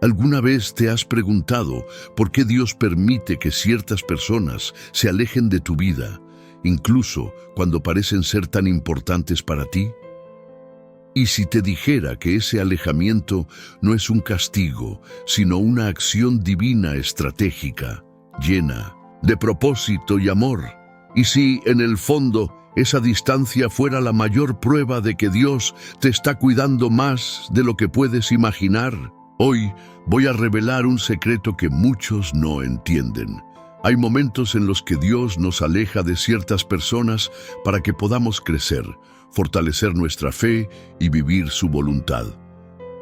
¿Alguna vez te has preguntado por qué Dios permite que ciertas personas se alejen de tu vida, incluso cuando parecen ser tan importantes para ti? ¿Y si te dijera que ese alejamiento no es un castigo, sino una acción divina estratégica, llena de propósito y amor? ¿Y si, en el fondo, esa distancia fuera la mayor prueba de que Dios te está cuidando más de lo que puedes imaginar? Hoy voy a revelar un secreto que muchos no entienden. Hay momentos en los que Dios nos aleja de ciertas personas para que podamos crecer, fortalecer nuestra fe y vivir su voluntad.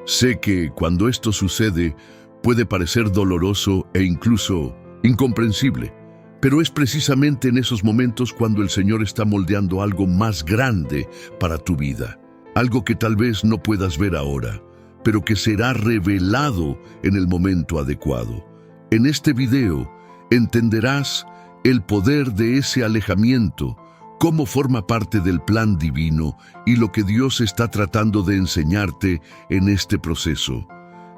Sé que cuando esto sucede puede parecer doloroso e incluso incomprensible, pero es precisamente en esos momentos cuando el Señor está moldeando algo más grande para tu vida, algo que tal vez no puedas ver ahora, pero que será revelado en el momento adecuado. En este video entenderás el poder de ese alejamiento, cómo forma parte del plan divino y lo que Dios está tratando de enseñarte en este proceso.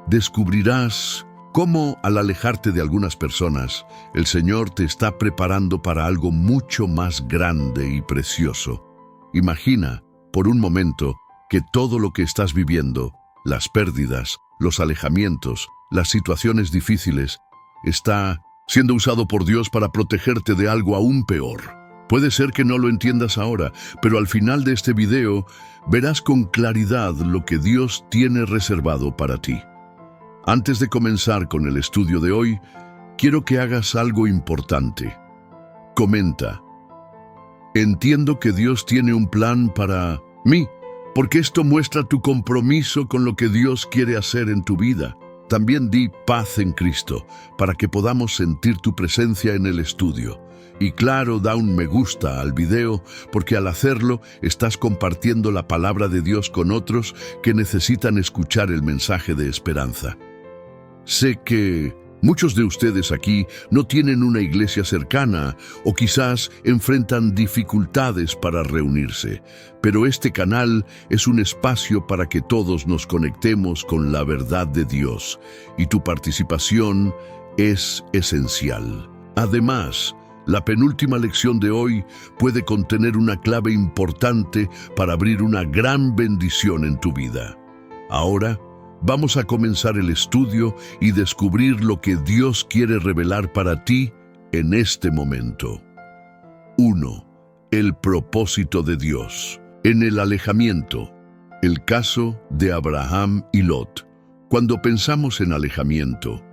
Descubrirás cómo, al alejarte de algunas personas, el Señor te está preparando para algo mucho más grande y precioso. Imagina, por un momento, que todo lo que estás viviendo, las pérdidas, los alejamientos, las situaciones difíciles, está siendo usado por Dios para protegerte de algo aún peor. Puede ser que no lo entiendas ahora, pero al final de este video verás con claridad lo que Dios tiene reservado para ti. Antes de comenzar con el estudio de hoy, quiero que hagas algo importante. Comenta: entiendo que Dios tiene un plan para mí, porque esto muestra tu compromiso con lo que Dios quiere hacer en tu vida. También di paz en Cristo, para que podamos sentir tu presencia en el estudio. Y claro, da un me gusta al video, porque al hacerlo estás compartiendo la palabra de Dios con otros que necesitan escuchar el mensaje de esperanza. Sé que muchos de ustedes aquí no tienen una iglesia cercana o quizás enfrentan dificultades para reunirse, pero este canal es un espacio para que todos nos conectemos con la verdad de Dios y tu participación es esencial. Además, la penúltima lección de hoy puede contener una clave importante para abrir una gran bendición en tu vida. Ahora, vamos a comenzar el estudio y descubrir lo que Dios quiere revelar para ti en este momento. 1. El propósito de Dios. En el alejamiento. El caso de Abraham y Lot. Cuando pensamos en alejamiento,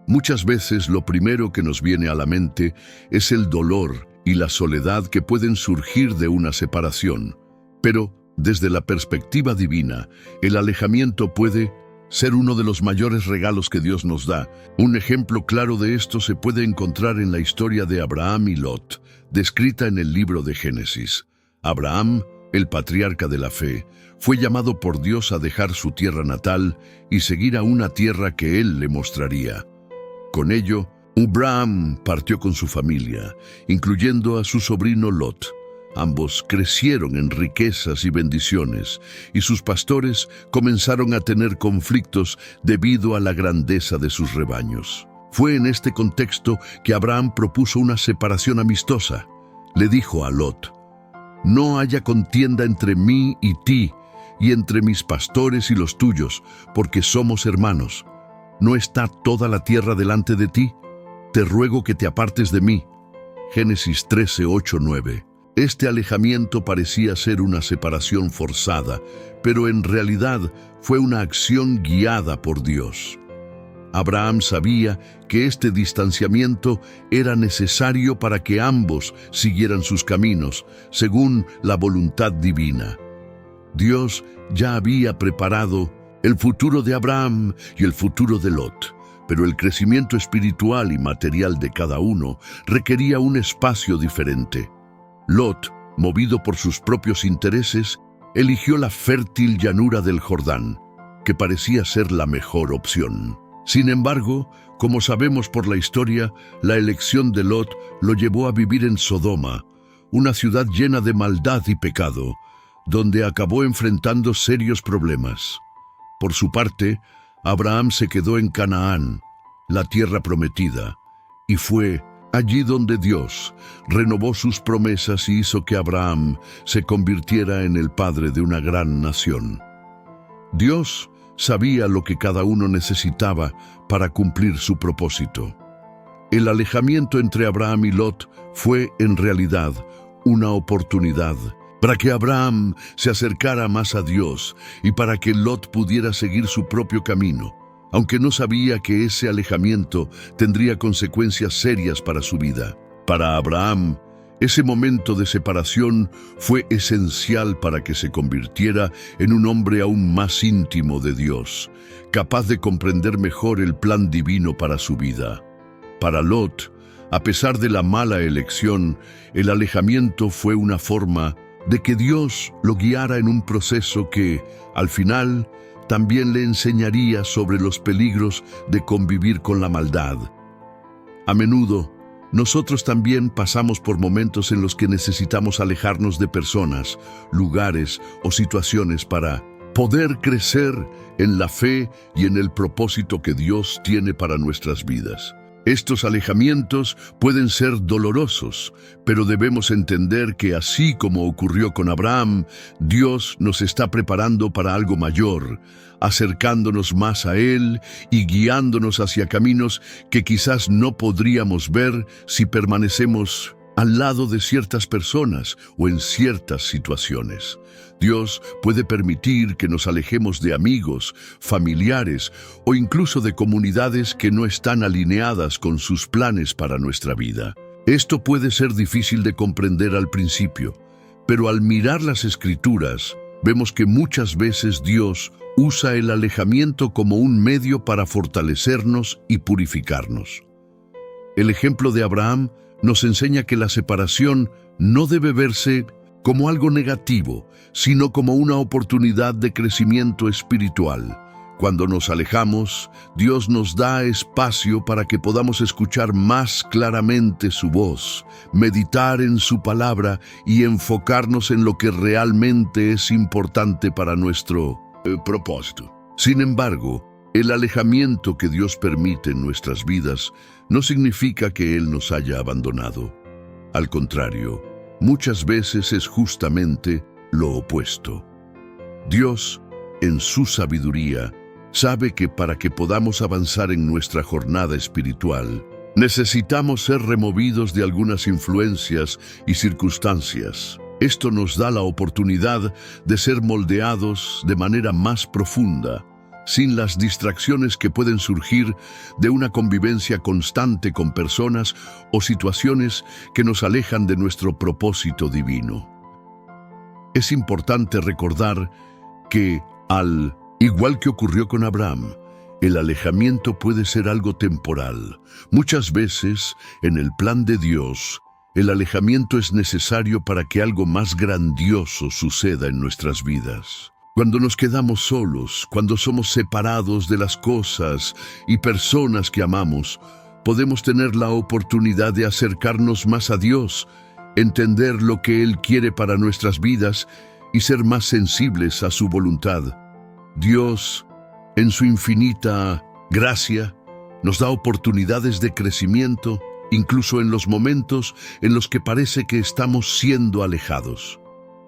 muchas veces lo primero que nos viene a la mente es el dolor y la soledad que pueden surgir de una separación. Pero, desde la perspectiva divina, el alejamiento puede ser uno de los mayores regalos que Dios nos da. Un ejemplo claro de esto se puede encontrar en la historia de Abraham y Lot, descrita en el libro de Génesis. Abraham, el patriarca de la fe, fue llamado por Dios a dejar su tierra natal y seguir a una tierra que Él le mostraría. Con ello, Abraham partió con su familia, incluyendo a su sobrino Lot. Ambos crecieron en riquezas y bendiciones, y sus pastores comenzaron a tener conflictos debido a la grandeza de sus rebaños. Fue en este contexto que Abraham propuso una separación amistosa. Le dijo a Lot: no haya contienda entre mí y ti, y entre mis pastores y los tuyos, porque somos hermanos. ¿No está toda la tierra delante de ti? Te ruego que te apartes de mí. Génesis 13, 8, 9. Este alejamiento parecía ser una separación forzada, pero en realidad fue una acción guiada por Dios. Abraham sabía que este distanciamiento era necesario para que ambos siguieran sus caminos, según la voluntad divina. Dios ya había preparado el futuro de Abraham y el futuro de Lot, pero el crecimiento espiritual y material de cada uno requería un espacio diferente. Lot, movido por sus propios intereses, eligió la fértil llanura del Jordán, que parecía ser la mejor opción. Sin embargo, como sabemos por la historia, la elección de Lot lo llevó a vivir en Sodoma, una ciudad llena de maldad y pecado, donde acabó enfrentando serios problemas. Por su parte, Abraham se quedó en Canaán, la tierra prometida, y fue allí donde Dios renovó sus promesas y hizo que Abraham se convirtiera en el padre de una gran nación. Dios sabía lo que cada uno necesitaba para cumplir su propósito. El alejamiento entre Abraham y Lot fue, en realidad, una oportunidad para que Abraham se acercara más a Dios y para que Lot pudiera seguir su propio camino, aunque no sabía que ese alejamiento tendría consecuencias serias para su vida. Para Abraham, ese momento de separación fue esencial para que se convirtiera en un hombre aún más íntimo de Dios, capaz de comprender mejor el plan divino para su vida. Para Lot, a pesar de la mala elección, el alejamiento fue una forma de que Dios lo guiara en un proceso que, al final, también le enseñaría sobre los peligros de convivir con la maldad. A menudo, nosotros también pasamos por momentos en los que necesitamos alejarnos de personas, lugares o situaciones para poder crecer en la fe y en el propósito que Dios tiene para nuestras vidas. Estos alejamientos pueden ser dolorosos, pero debemos entender que así como ocurrió con Abraham, Dios nos está preparando para algo mayor, acercándonos más a Él y guiándonos hacia caminos que quizás no podríamos ver si permanecemos al lado de ciertas personas o en ciertas situaciones. Dios puede permitir que nos alejemos de amigos, familiares o incluso de comunidades que no están alineadas con sus planes para nuestra vida. Esto puede ser difícil de comprender al principio, pero al mirar las Escrituras, vemos que muchas veces Dios usa el alejamiento como un medio para fortalecernos y purificarnos. El ejemplo de Abraham nos enseña que la separación no debe verse como algo negativo, sino como una oportunidad de crecimiento espiritual. Cuando nos alejamos, Dios nos da espacio para que podamos escuchar más claramente su voz, meditar en su palabra y enfocarnos en lo que realmente es importante para nuestro propósito. Sin embargo, el alejamiento que Dios permite en nuestras vidas no significa que Él nos haya abandonado. Al contrario, muchas veces es justamente lo opuesto. Dios, en su sabiduría, sabe que para que podamos avanzar en nuestra jornada espiritual, necesitamos ser removidos de algunas influencias y circunstancias. Esto nos da la oportunidad de ser moldeados de manera más profunda, sin las distracciones que pueden surgir de una convivencia constante con personas o situaciones que nos alejan de nuestro propósito divino. Es importante recordar que, al igual que ocurrió con Abraham, el alejamiento puede ser algo temporal. Muchas veces, en el plan de Dios, el alejamiento es necesario para que algo más grandioso suceda en nuestras vidas. Cuando nos quedamos solos, cuando somos separados de las cosas y personas que amamos, podemos tener la oportunidad de acercarnos más a Dios, entender lo que Él quiere para nuestras vidas y ser más sensibles a su voluntad. Dios, en su infinita gracia, nos da oportunidades de crecimiento, incluso en los momentos en los que parece que estamos siendo alejados.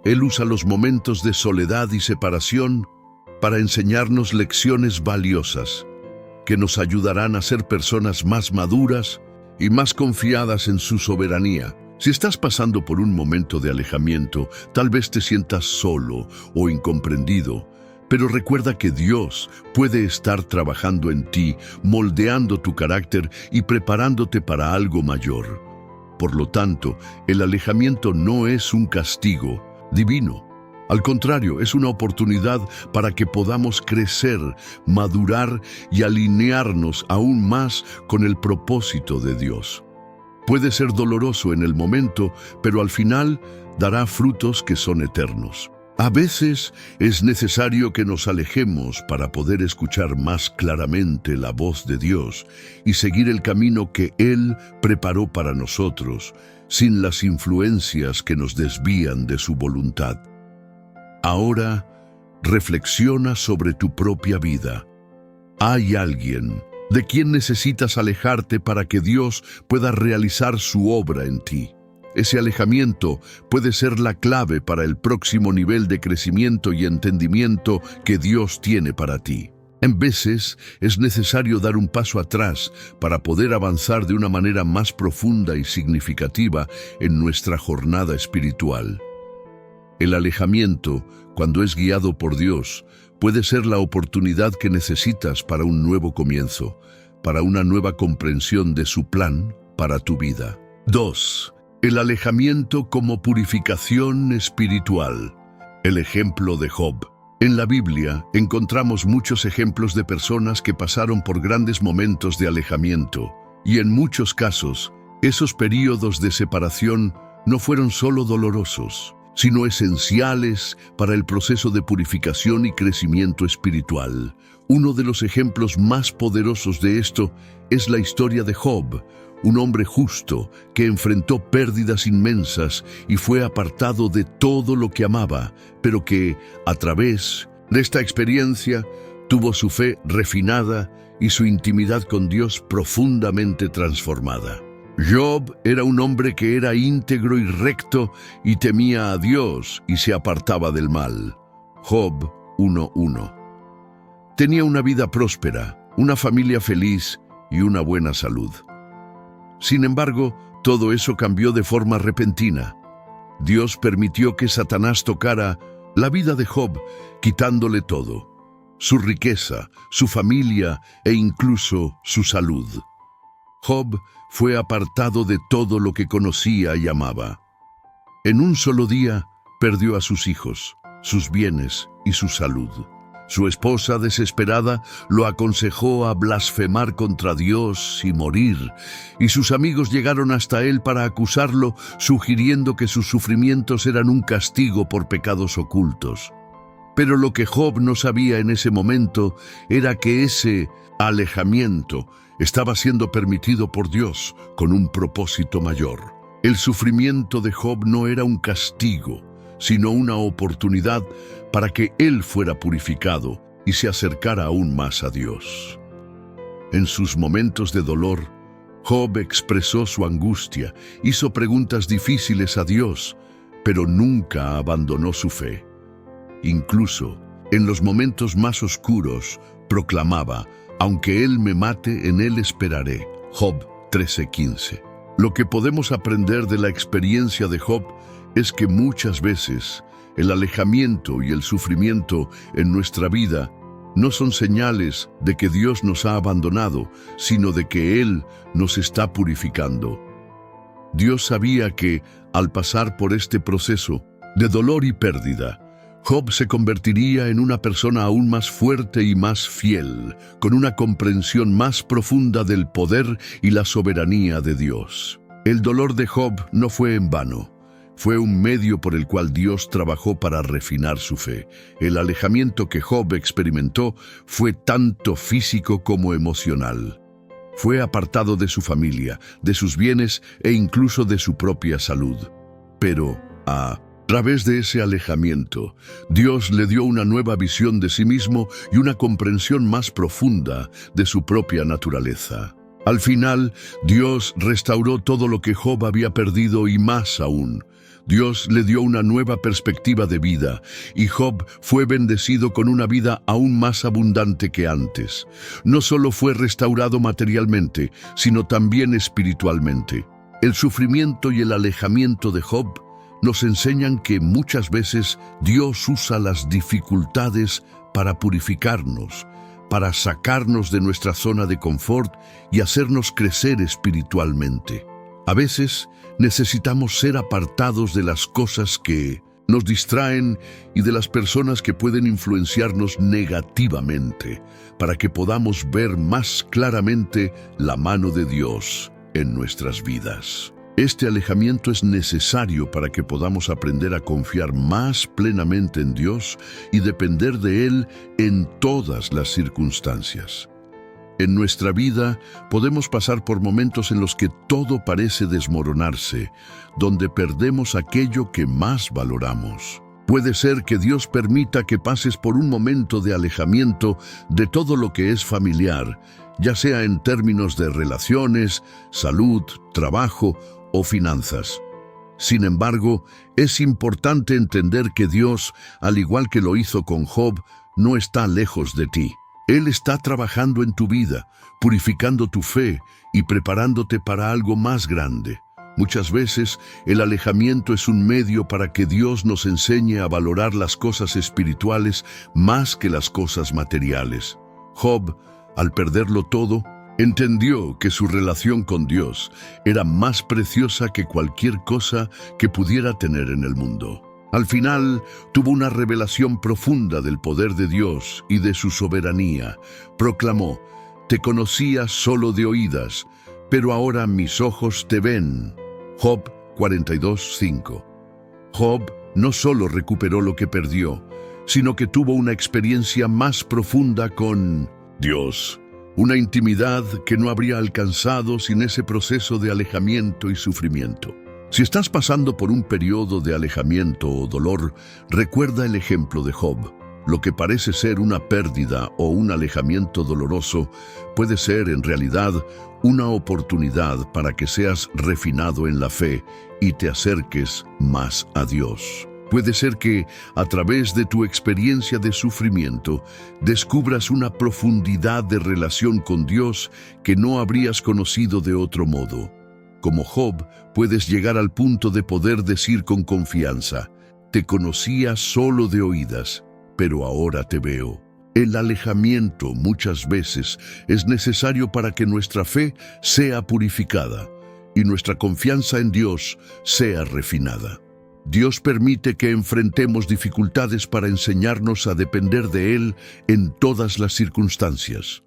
Él usa los momentos de soledad y separación para enseñarnos lecciones valiosas que nos ayudarán a ser personas más maduras y más confiadas en su soberanía. Si estás pasando por un momento de alejamiento, tal vez te sientas solo o incomprendido, pero recuerda que Dios puede estar trabajando en ti, moldeando tu carácter y preparándote para algo mayor. Por lo tanto, el alejamiento no es un castigo divino. Al contrario, es una oportunidad para que podamos crecer, madurar y alinearnos aún más con el propósito de Dios. Puede ser doloroso en el momento, pero al final dará frutos que son eternos. A veces es necesario que nos alejemos para poder escuchar más claramente la voz de Dios y seguir el camino que Él preparó para nosotros, sin las influencias que nos desvían de su voluntad. Ahora, reflexiona sobre tu propia vida. Hay alguien de quien necesitas alejarte para que Dios pueda realizar su obra en ti. Ese alejamiento puede ser la clave para el próximo nivel de crecimiento y entendimiento que Dios tiene para ti. En veces es necesario dar un paso atrás para poder avanzar de una manera más profunda y significativa en nuestra jornada espiritual. El alejamiento, cuando es guiado por Dios, puede ser la oportunidad que necesitas para un nuevo comienzo, para una nueva comprensión de su plan para tu vida. 2. El alejamiento como purificación espiritual. El ejemplo de Job. En la Biblia encontramos muchos ejemplos de personas que pasaron por grandes momentos de alejamiento, y en muchos casos, esos períodos de separación no fueron solo dolorosos, sino esenciales para el proceso de purificación y crecimiento espiritual. Uno de los ejemplos más poderosos de esto es la historia de Job, un hombre justo que enfrentó pérdidas inmensas y fue apartado de todo lo que amaba, pero que, a través de esta experiencia, tuvo su fe refinada y su intimidad con Dios profundamente transformada. Job era un hombre que era íntegro y recto y temía a Dios y se apartaba del mal. Job 1:1. Tenía una vida próspera, una familia feliz y una buena salud. Sin embargo, todo eso cambió de forma repentina. Dios permitió que Satanás tocara la vida de Job, quitándole todo: su riqueza, su familia e incluso su salud. Job fue apartado de todo lo que conocía y amaba. En un solo día perdió a sus hijos, sus bienes y su salud. Su esposa, desesperada, lo aconsejó a blasfemar contra Dios y morir, y sus amigos llegaron hasta él para acusarlo, sugiriendo que sus sufrimientos eran un castigo por pecados ocultos. Pero lo que Job no sabía en ese momento era que ese alejamiento estaba siendo permitido por Dios con un propósito mayor. El sufrimiento de Job no era un castigo, sino una oportunidad para que él fuera purificado y se acercara aún más a Dios. En sus momentos de dolor, Job expresó su angustia, hizo preguntas difíciles a Dios, pero nunca abandonó su fe. Incluso en los momentos más oscuros, proclamaba: aunque Él me mate, en Él esperaré. Job 13:15. Lo que podemos aprender de la experiencia de Job es que muchas veces el alejamiento y el sufrimiento en nuestra vida no son señales de que Dios nos ha abandonado, sino de que Él nos está purificando. Dios sabía que, al pasar por este proceso de dolor y pérdida, Job se convertiría en una persona aún más fuerte y más fiel, con una comprensión más profunda del poder y la soberanía de Dios. El dolor de Job no fue en vano. Fue un medio por el cual Dios trabajó para refinar su fe. El alejamiento que Job experimentó fue tanto físico como emocional. Fue apartado de su familia, de sus bienes e incluso de su propia salud. Pero, a través de ese alejamiento, Dios le dio una nueva visión de sí mismo y una comprensión más profunda de su propia naturaleza. Al final, Dios restauró todo lo que Job había perdido y más aún. Dios le dio una nueva perspectiva de vida, y Job fue bendecido con una vida aún más abundante que antes. No solo fue restaurado materialmente, sino también espiritualmente. El sufrimiento y el alejamiento de Job nos enseñan que muchas veces Dios usa las dificultades para purificarnos, para sacarnos de nuestra zona de confort y hacernos crecer espiritualmente. A veces necesitamos ser apartados de las cosas que nos distraen y de las personas que pueden influenciarnos negativamente, para que podamos ver más claramente la mano de Dios en nuestras vidas. Este alejamiento es necesario para que podamos aprender a confiar más plenamente en Dios y depender de Él en todas las circunstancias. En nuestra vida podemos pasar por momentos en los que todo parece desmoronarse, donde perdemos aquello que más valoramos. Puede ser que Dios permita que pases por un momento de alejamiento de todo lo que es familiar, ya sea en términos de relaciones, salud, trabajo o finanzas. Sin embargo, es importante entender que Dios, al igual que lo hizo con Job, no está lejos de ti. Él está trabajando en tu vida, purificando tu fe y preparándote para algo más grande. Muchas veces, el alejamiento es un medio para que Dios nos enseñe a valorar las cosas espirituales más que las cosas materiales. Job, al perderlo todo, entendió que su relación con Dios era más preciosa que cualquier cosa que pudiera tener en el mundo. Al final, tuvo una revelación profunda del poder de Dios y de su soberanía. Proclamó: «Te conocía solo de oídas, pero ahora mis ojos te ven». Job 42:5. Job no solo recuperó lo que perdió, sino que tuvo una experiencia más profunda con Dios, una intimidad que no habría alcanzado sin ese proceso de alejamiento y sufrimiento. Si estás pasando por un periodo de alejamiento o dolor, recuerda el ejemplo de Job. Lo que parece ser una pérdida o un alejamiento doloroso puede ser en realidad una oportunidad para que seas refinado en la fe y te acerques más a Dios. Puede ser que, a través de tu experiencia de sufrimiento, descubras una profundidad de relación con Dios que no habrías conocido de otro modo. Como Job, puedes llegar al punto de poder decir con confianza: «Te conocía solo de oídas, pero ahora te veo». El alejamiento muchas veces es necesario para que nuestra fe sea purificada y nuestra confianza en Dios sea refinada. Dios permite que enfrentemos dificultades para enseñarnos a depender de Él en todas las circunstancias.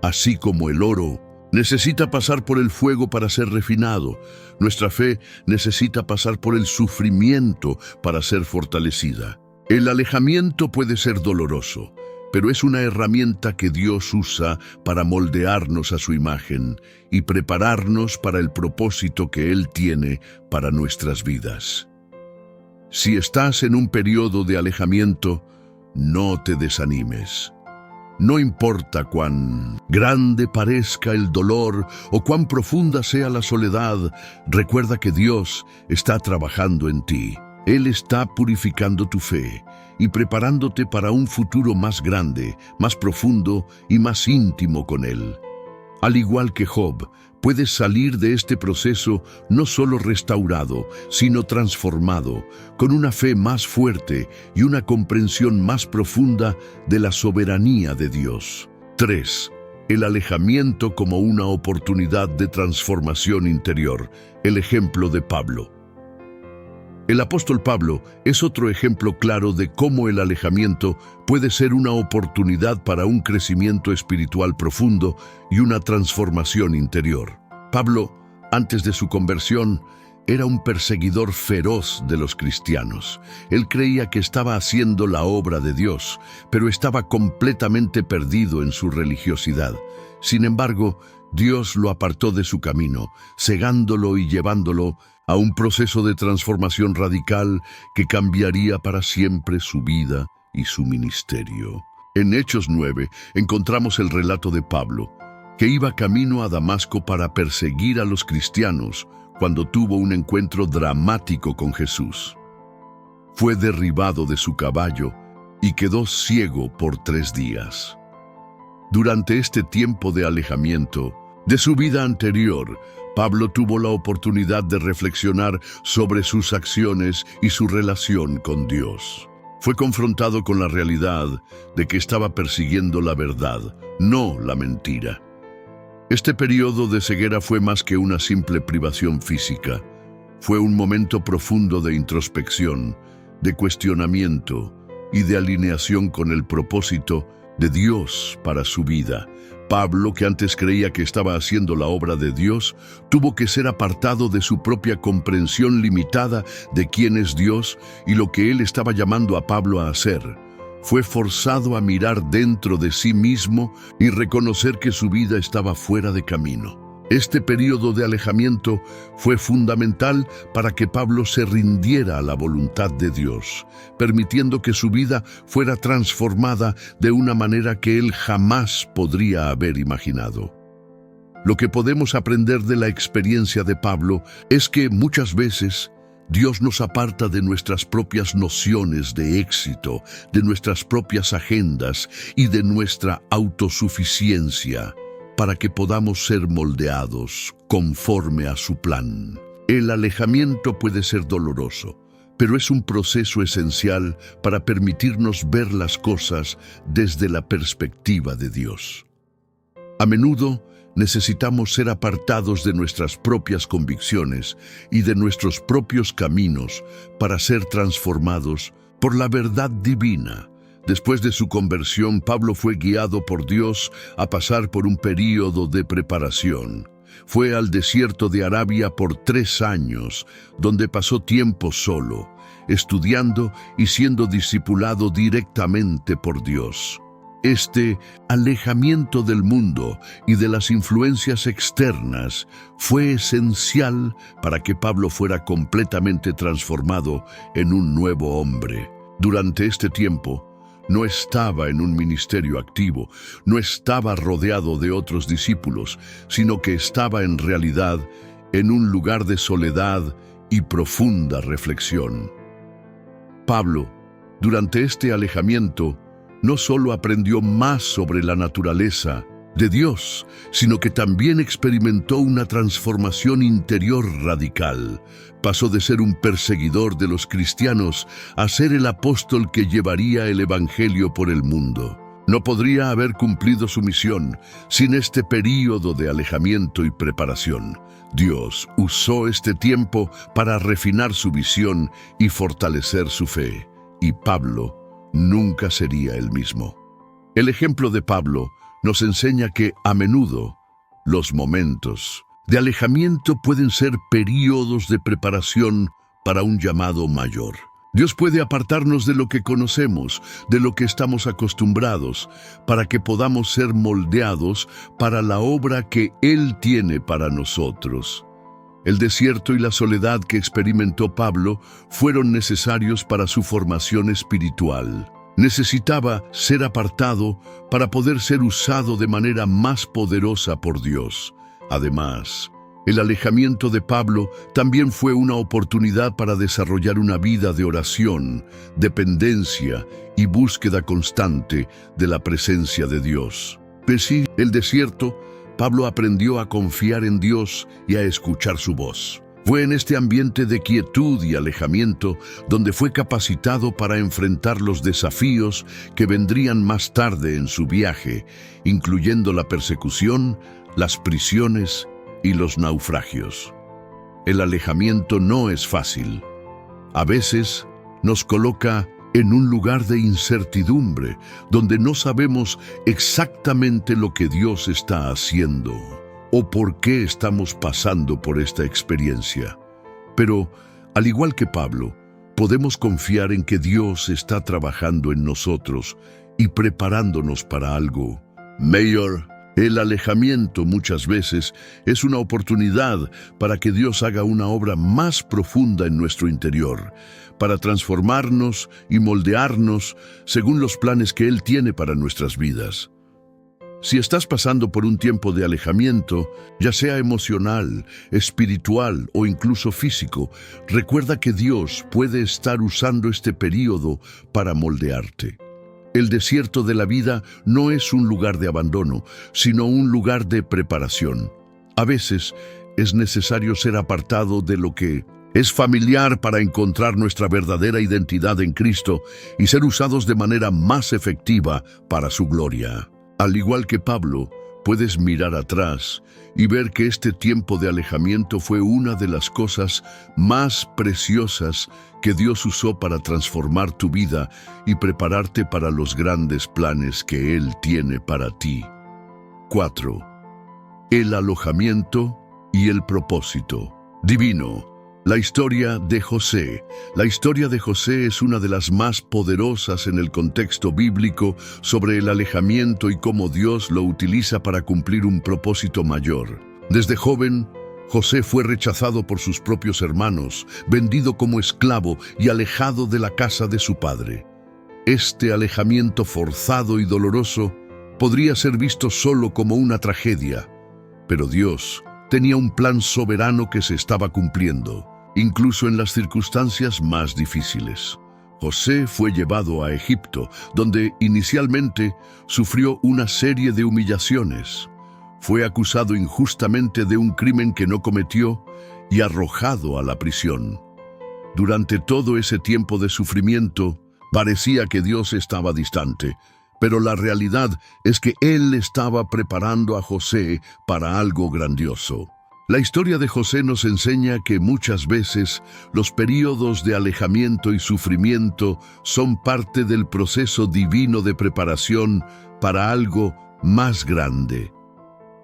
Así como el oro necesita pasar por el fuego para ser refinado, nuestra fe necesita pasar por el sufrimiento para ser fortalecida. El alejamiento puede ser doloroso, pero es una herramienta que Dios usa para moldearnos a su imagen y prepararnos para el propósito que Él tiene para nuestras vidas. Si estás en un periodo de alejamiento, no te desanimes. No importa cuán grande parezca el dolor o cuán profunda sea la soledad, recuerda que Dios está trabajando en ti. Él está purificando tu fe y preparándote para un futuro más grande, más profundo y más íntimo con Él. Al igual que Job, puedes salir de este proceso no solo restaurado, sino transformado, con una fe más fuerte y una comprensión más profunda de la soberanía de Dios. 3. El alejamiento como una oportunidad de transformación interior. El ejemplo de Pablo. El apóstol Pablo es otro ejemplo claro de cómo el alejamiento puede ser una oportunidad para un crecimiento espiritual profundo y una transformación interior. Pablo, antes de su conversión, era un perseguidor feroz de los cristianos. Él creía que estaba haciendo la obra de Dios, pero estaba completamente perdido en su religiosidad. Sin embargo, Dios lo apartó de su camino, cegándolo y llevándolo a un proceso de transformación radical que cambiaría para siempre su vida y su ministerio. En Hechos 9 encontramos el relato de Pablo, que iba camino a Damasco para perseguir a los cristianos cuando tuvo un encuentro dramático con Jesús. Fue derribado de su caballo y quedó ciego por 3 días. Durante este tiempo de alejamiento de su vida anterior, Pablo tuvo la oportunidad de reflexionar sobre sus acciones y su relación con Dios. Fue confrontado con la realidad de que estaba persiguiendo la verdad, no la mentira. Este periodo de ceguera fue más que una simple privación física. Fue un momento profundo de introspección, de cuestionamiento y de alineación con el propósito de Dios para su vida. Pablo, que antes creía que estaba haciendo la obra de Dios, tuvo que ser apartado de su propia comprensión limitada de quién es Dios y lo que Él estaba llamando a Pablo a hacer. Fue forzado a mirar dentro de sí mismo y reconocer que su vida estaba fuera de camino. Este período de alejamiento fue fundamental para que Pablo se rindiera a la voluntad de Dios, permitiendo que su vida fuera transformada de una manera que él jamás podría haber imaginado. Lo que podemos aprender de la experiencia de Pablo es que muchas veces Dios nos aparta de nuestras propias nociones de éxito, de nuestras propias agendas y de nuestra autosuficiencia, para que podamos ser moldeados conforme a su plan. El alejamiento puede ser doloroso, pero es un proceso esencial para permitirnos ver las cosas desde la perspectiva de Dios. A menudo necesitamos ser apartados de nuestras propias convicciones y de nuestros propios caminos para ser transformados por la verdad divina. Después de su conversión, Pablo fue guiado por Dios a pasar por un período de preparación. Fue al desierto de Arabia por 3 años, donde pasó tiempo solo, estudiando y siendo discipulado directamente por Dios. Este alejamiento del mundo y de las influencias externas fue esencial para que Pablo fuera completamente transformado en un nuevo hombre. Durante este tiempo, no estaba en un ministerio activo, no estaba rodeado de otros discípulos, sino que estaba en realidad en un lugar de soledad y profunda reflexión. Pablo, durante este alejamiento, no solo aprendió más sobre la naturaleza de Dios, sino que también experimentó una transformación interior radical. Pasó de ser un perseguidor de los cristianos a ser el apóstol que llevaría el evangelio por el mundo. No podría haber cumplido su misión sin este período de alejamiento y preparación. Dios usó este tiempo para refinar su visión y fortalecer su fe, y Pablo nunca sería el mismo. El ejemplo de Pablo nos enseña que, a menudo, los momentos de alejamiento pueden ser períodos de preparación para un llamado mayor. Dios puede apartarnos de lo que conocemos, de lo que estamos acostumbrados, para que podamos ser moldeados para la obra que Él tiene para nosotros. El desierto y la soledad que experimentó Pablo fueron necesarios para su formación espiritual. Necesitaba ser apartado para poder ser usado de manera más poderosa por Dios. Además, el alejamiento de Pablo también fue una oportunidad para desarrollar una vida de oración, dependencia y búsqueda constante de la presencia de Dios. Pese a el desierto, Pablo aprendió a confiar en Dios y a escuchar su voz. Fue en este ambiente de quietud y alejamiento donde fue capacitado para enfrentar los desafíos que vendrían más tarde en su viaje, incluyendo la persecución, las prisiones y los naufragios. El alejamiento no es fácil. A veces nos coloca en un lugar de incertidumbre, donde no sabemos exactamente lo que Dios está haciendo o por qué estamos pasando por esta experiencia. Pero, al igual que Pablo, podemos confiar en que Dios está trabajando en nosotros y preparándonos para algo mayor. El alejamiento muchas veces es una oportunidad para que Dios haga una obra más profunda en nuestro interior, para transformarnos y moldearnos según los planes que Él tiene para nuestras vidas. Si estás pasando por un tiempo de alejamiento, ya sea emocional, espiritual o incluso físico, recuerda que Dios puede estar usando este período para moldearte. El desierto de la vida no es un lugar de abandono, sino un lugar de preparación. A veces es necesario ser apartado de lo que es familiar para encontrar nuestra verdadera identidad en Cristo y ser usados de manera más efectiva para su gloria. Al igual que Pablo, puedes mirar atrás y ver que este tiempo de alejamiento fue una de las cosas más preciosas que Dios usó para transformar tu vida y prepararte para los grandes planes que Él tiene para ti. 4. El alojamiento y el propósito divino. La historia de José. La historia de José es una de las más poderosas en el contexto bíblico sobre el alejamiento y cómo Dios lo utiliza para cumplir un propósito mayor. Desde joven, José fue rechazado por sus propios hermanos, vendido como esclavo y alejado de la casa de su padre. Este alejamiento forzado y doloroso podría ser visto solo como una tragedia, pero Dios tenía un plan soberano que se estaba cumpliendo, incluso en las circunstancias más difíciles. José fue llevado a Egipto, donde inicialmente sufrió una serie de humillaciones. Fue acusado injustamente de un crimen que no cometió y arrojado a la prisión. Durante todo ese tiempo de sufrimiento, parecía que Dios estaba distante, pero la realidad es que Él estaba preparando a José para algo grandioso. La historia de José nos enseña que muchas veces los períodos de alejamiento y sufrimiento son parte del proceso divino de preparación para algo más grande.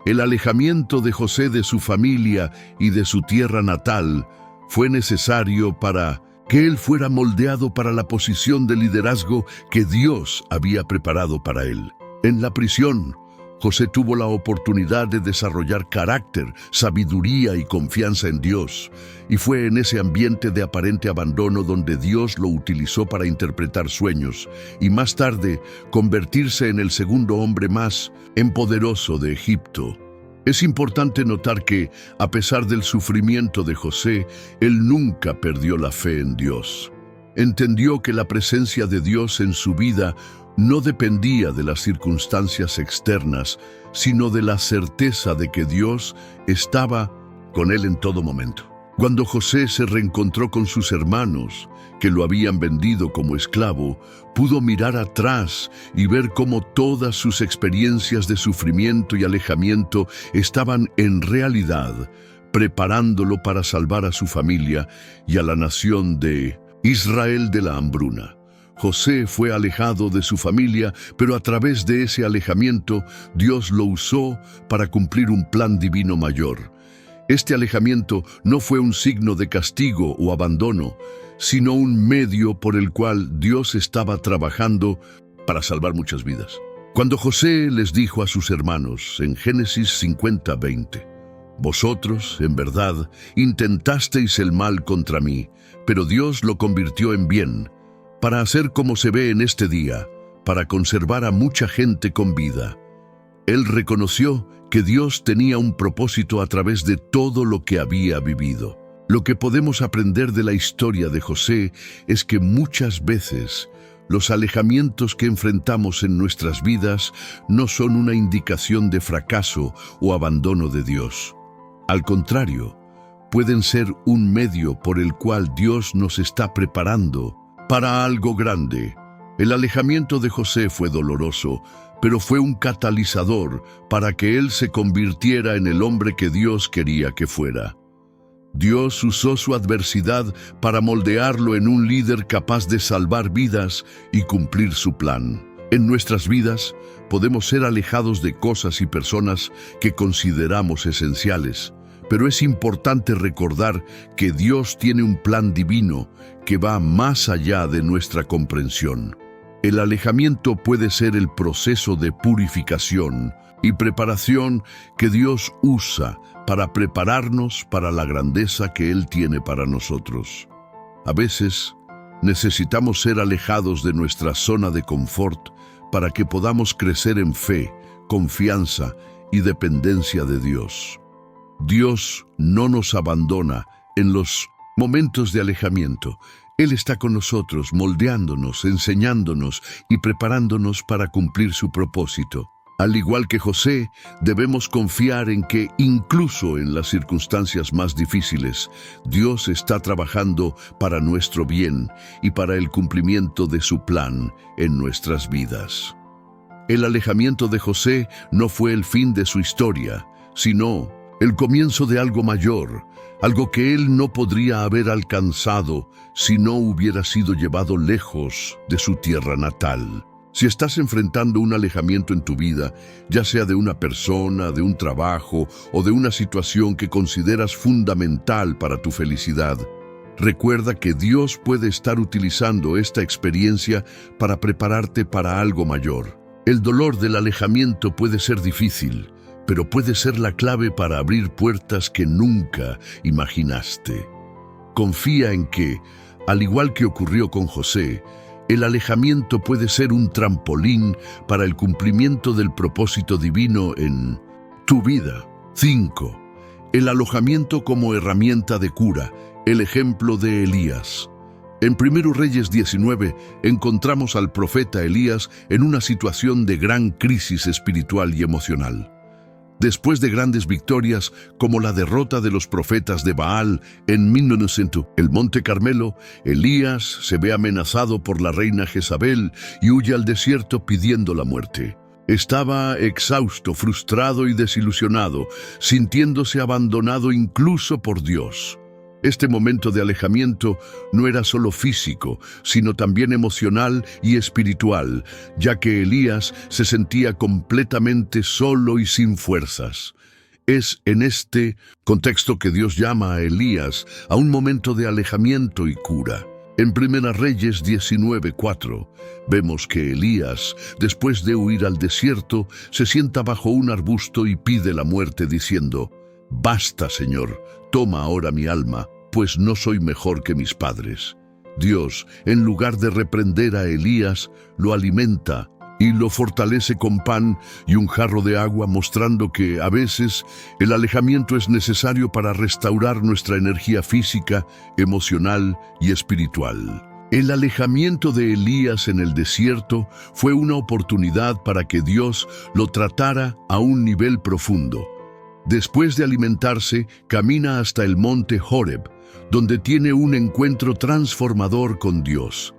El alejamiento de José de su familia y de su tierra natal fue necesario para que él fuera moldeado para la posición de liderazgo que Dios había preparado para él. En la prisión, José tuvo la oportunidad de desarrollar carácter, sabiduría y confianza en Dios, y fue en ese ambiente de aparente abandono donde Dios lo utilizó para interpretar sueños y más tarde convertirse en el segundo hombre más poderoso de Egipto. Es importante notar que, a pesar del sufrimiento de José, él nunca perdió la fe en Dios. Entendió que la presencia de Dios en su vida no dependía de las circunstancias externas, sino de la certeza de que Dios estaba con él en todo momento. Cuando José se reencontró con sus hermanos, que lo habían vendido como esclavo, pudo mirar atrás y ver cómo todas sus experiencias de sufrimiento y alejamiento estaban en realidad preparándolo para salvar a su familia y a la nación de Israel de la hambruna. José fue alejado de su familia, pero a través de ese alejamiento, Dios lo usó para cumplir un plan divino mayor. Este alejamiento no fue un signo de castigo o abandono, sino un medio por el cual Dios estaba trabajando para salvar muchas vidas. Cuando José les dijo a sus hermanos en Génesis 50:20, «Vosotros, en verdad, intentasteis el mal contra mí, pero Dios lo convirtió en bien, para hacer como se ve en este día, para conservar a mucha gente con vida». Él reconoció que Dios tenía un propósito a través de todo lo que había vivido. Lo que podemos aprender de la historia de José es que muchas veces los alejamientos que enfrentamos en nuestras vidas no son una indicación de fracaso o abandono de Dios. Al contrario, pueden ser un medio por el cual Dios nos está preparando para algo grande. El alejamiento de José fue doloroso, pero fue un catalizador para que él se convirtiera en el hombre que Dios quería que fuera. Dios usó su adversidad para moldearlo en un líder capaz de salvar vidas y cumplir su plan. En nuestras vidas podemos ser alejados de cosas y personas que consideramos esenciales, pero es importante recordar que Dios tiene un plan divino que va más allá de nuestra comprensión. El alejamiento puede ser el proceso de purificación y preparación que Dios usa para prepararnos para la grandeza que Él tiene para nosotros. A veces, necesitamos ser alejados de nuestra zona de confort para que podamos crecer en fe, confianza y dependencia de Dios. Dios no nos abandona en los momentos de alejamiento. Él está con nosotros, moldeándonos, enseñándonos y preparándonos para cumplir su propósito. Al igual que José, debemos confiar en que, incluso en las circunstancias más difíciles, Dios está trabajando para nuestro bien y para el cumplimiento de su plan en nuestras vidas. El alejamiento de José no fue el fin de su historia, sino el comienzo de algo mayor, algo que él no podría haber alcanzado si no hubiera sido llevado lejos de su tierra natal. Si estás enfrentando un alejamiento en tu vida, ya sea de una persona, de un trabajo o de una situación que consideras fundamental para tu felicidad, recuerda que Dios puede estar utilizando esta experiencia para prepararte para algo mayor. El dolor del alejamiento puede ser difícil, pero puede ser la clave para abrir puertas que nunca imaginaste. Confía en que, al igual que ocurrió con José, el alejamiento puede ser un trampolín para el cumplimiento del propósito divino en tu vida. 5. El alojamiento como herramienta de cura, el ejemplo de Elías. En 1 Reyes 19 encontramos al profeta Elías en una situación de gran crisis espiritual y emocional. Después de grandes victorias, como la derrota de los profetas de Baal en 1900, el Monte Carmelo, Elías se ve amenazado por la reina Jezabel y huye al desierto pidiendo la muerte. Estaba exhausto, frustrado y desilusionado, sintiéndose abandonado incluso por Dios. Este momento de alejamiento no era solo físico, sino también emocional y espiritual, ya que Elías se sentía completamente solo y sin fuerzas. Es en este contexto que Dios llama a Elías a un momento de alejamiento y cura. En 1 Reyes 19:4 vemos que Elías, después de huir al desierto, se sienta bajo un arbusto y pide la muerte diciendo: «Basta, Señor, toma ahora mi alma, pues no soy mejor que mis padres». Dios, en lugar de reprender a Elías, lo alimenta y lo fortalece con pan y un jarro de agua, mostrando que a veces el alejamiento es necesario para restaurar nuestra energía física, emocional y espiritual. El alejamiento de Elías en el desierto fue una oportunidad para que Dios lo tratara a un nivel profundo. Después de alimentarse, camina hasta el monte Horeb, donde tiene un encuentro transformador con Dios.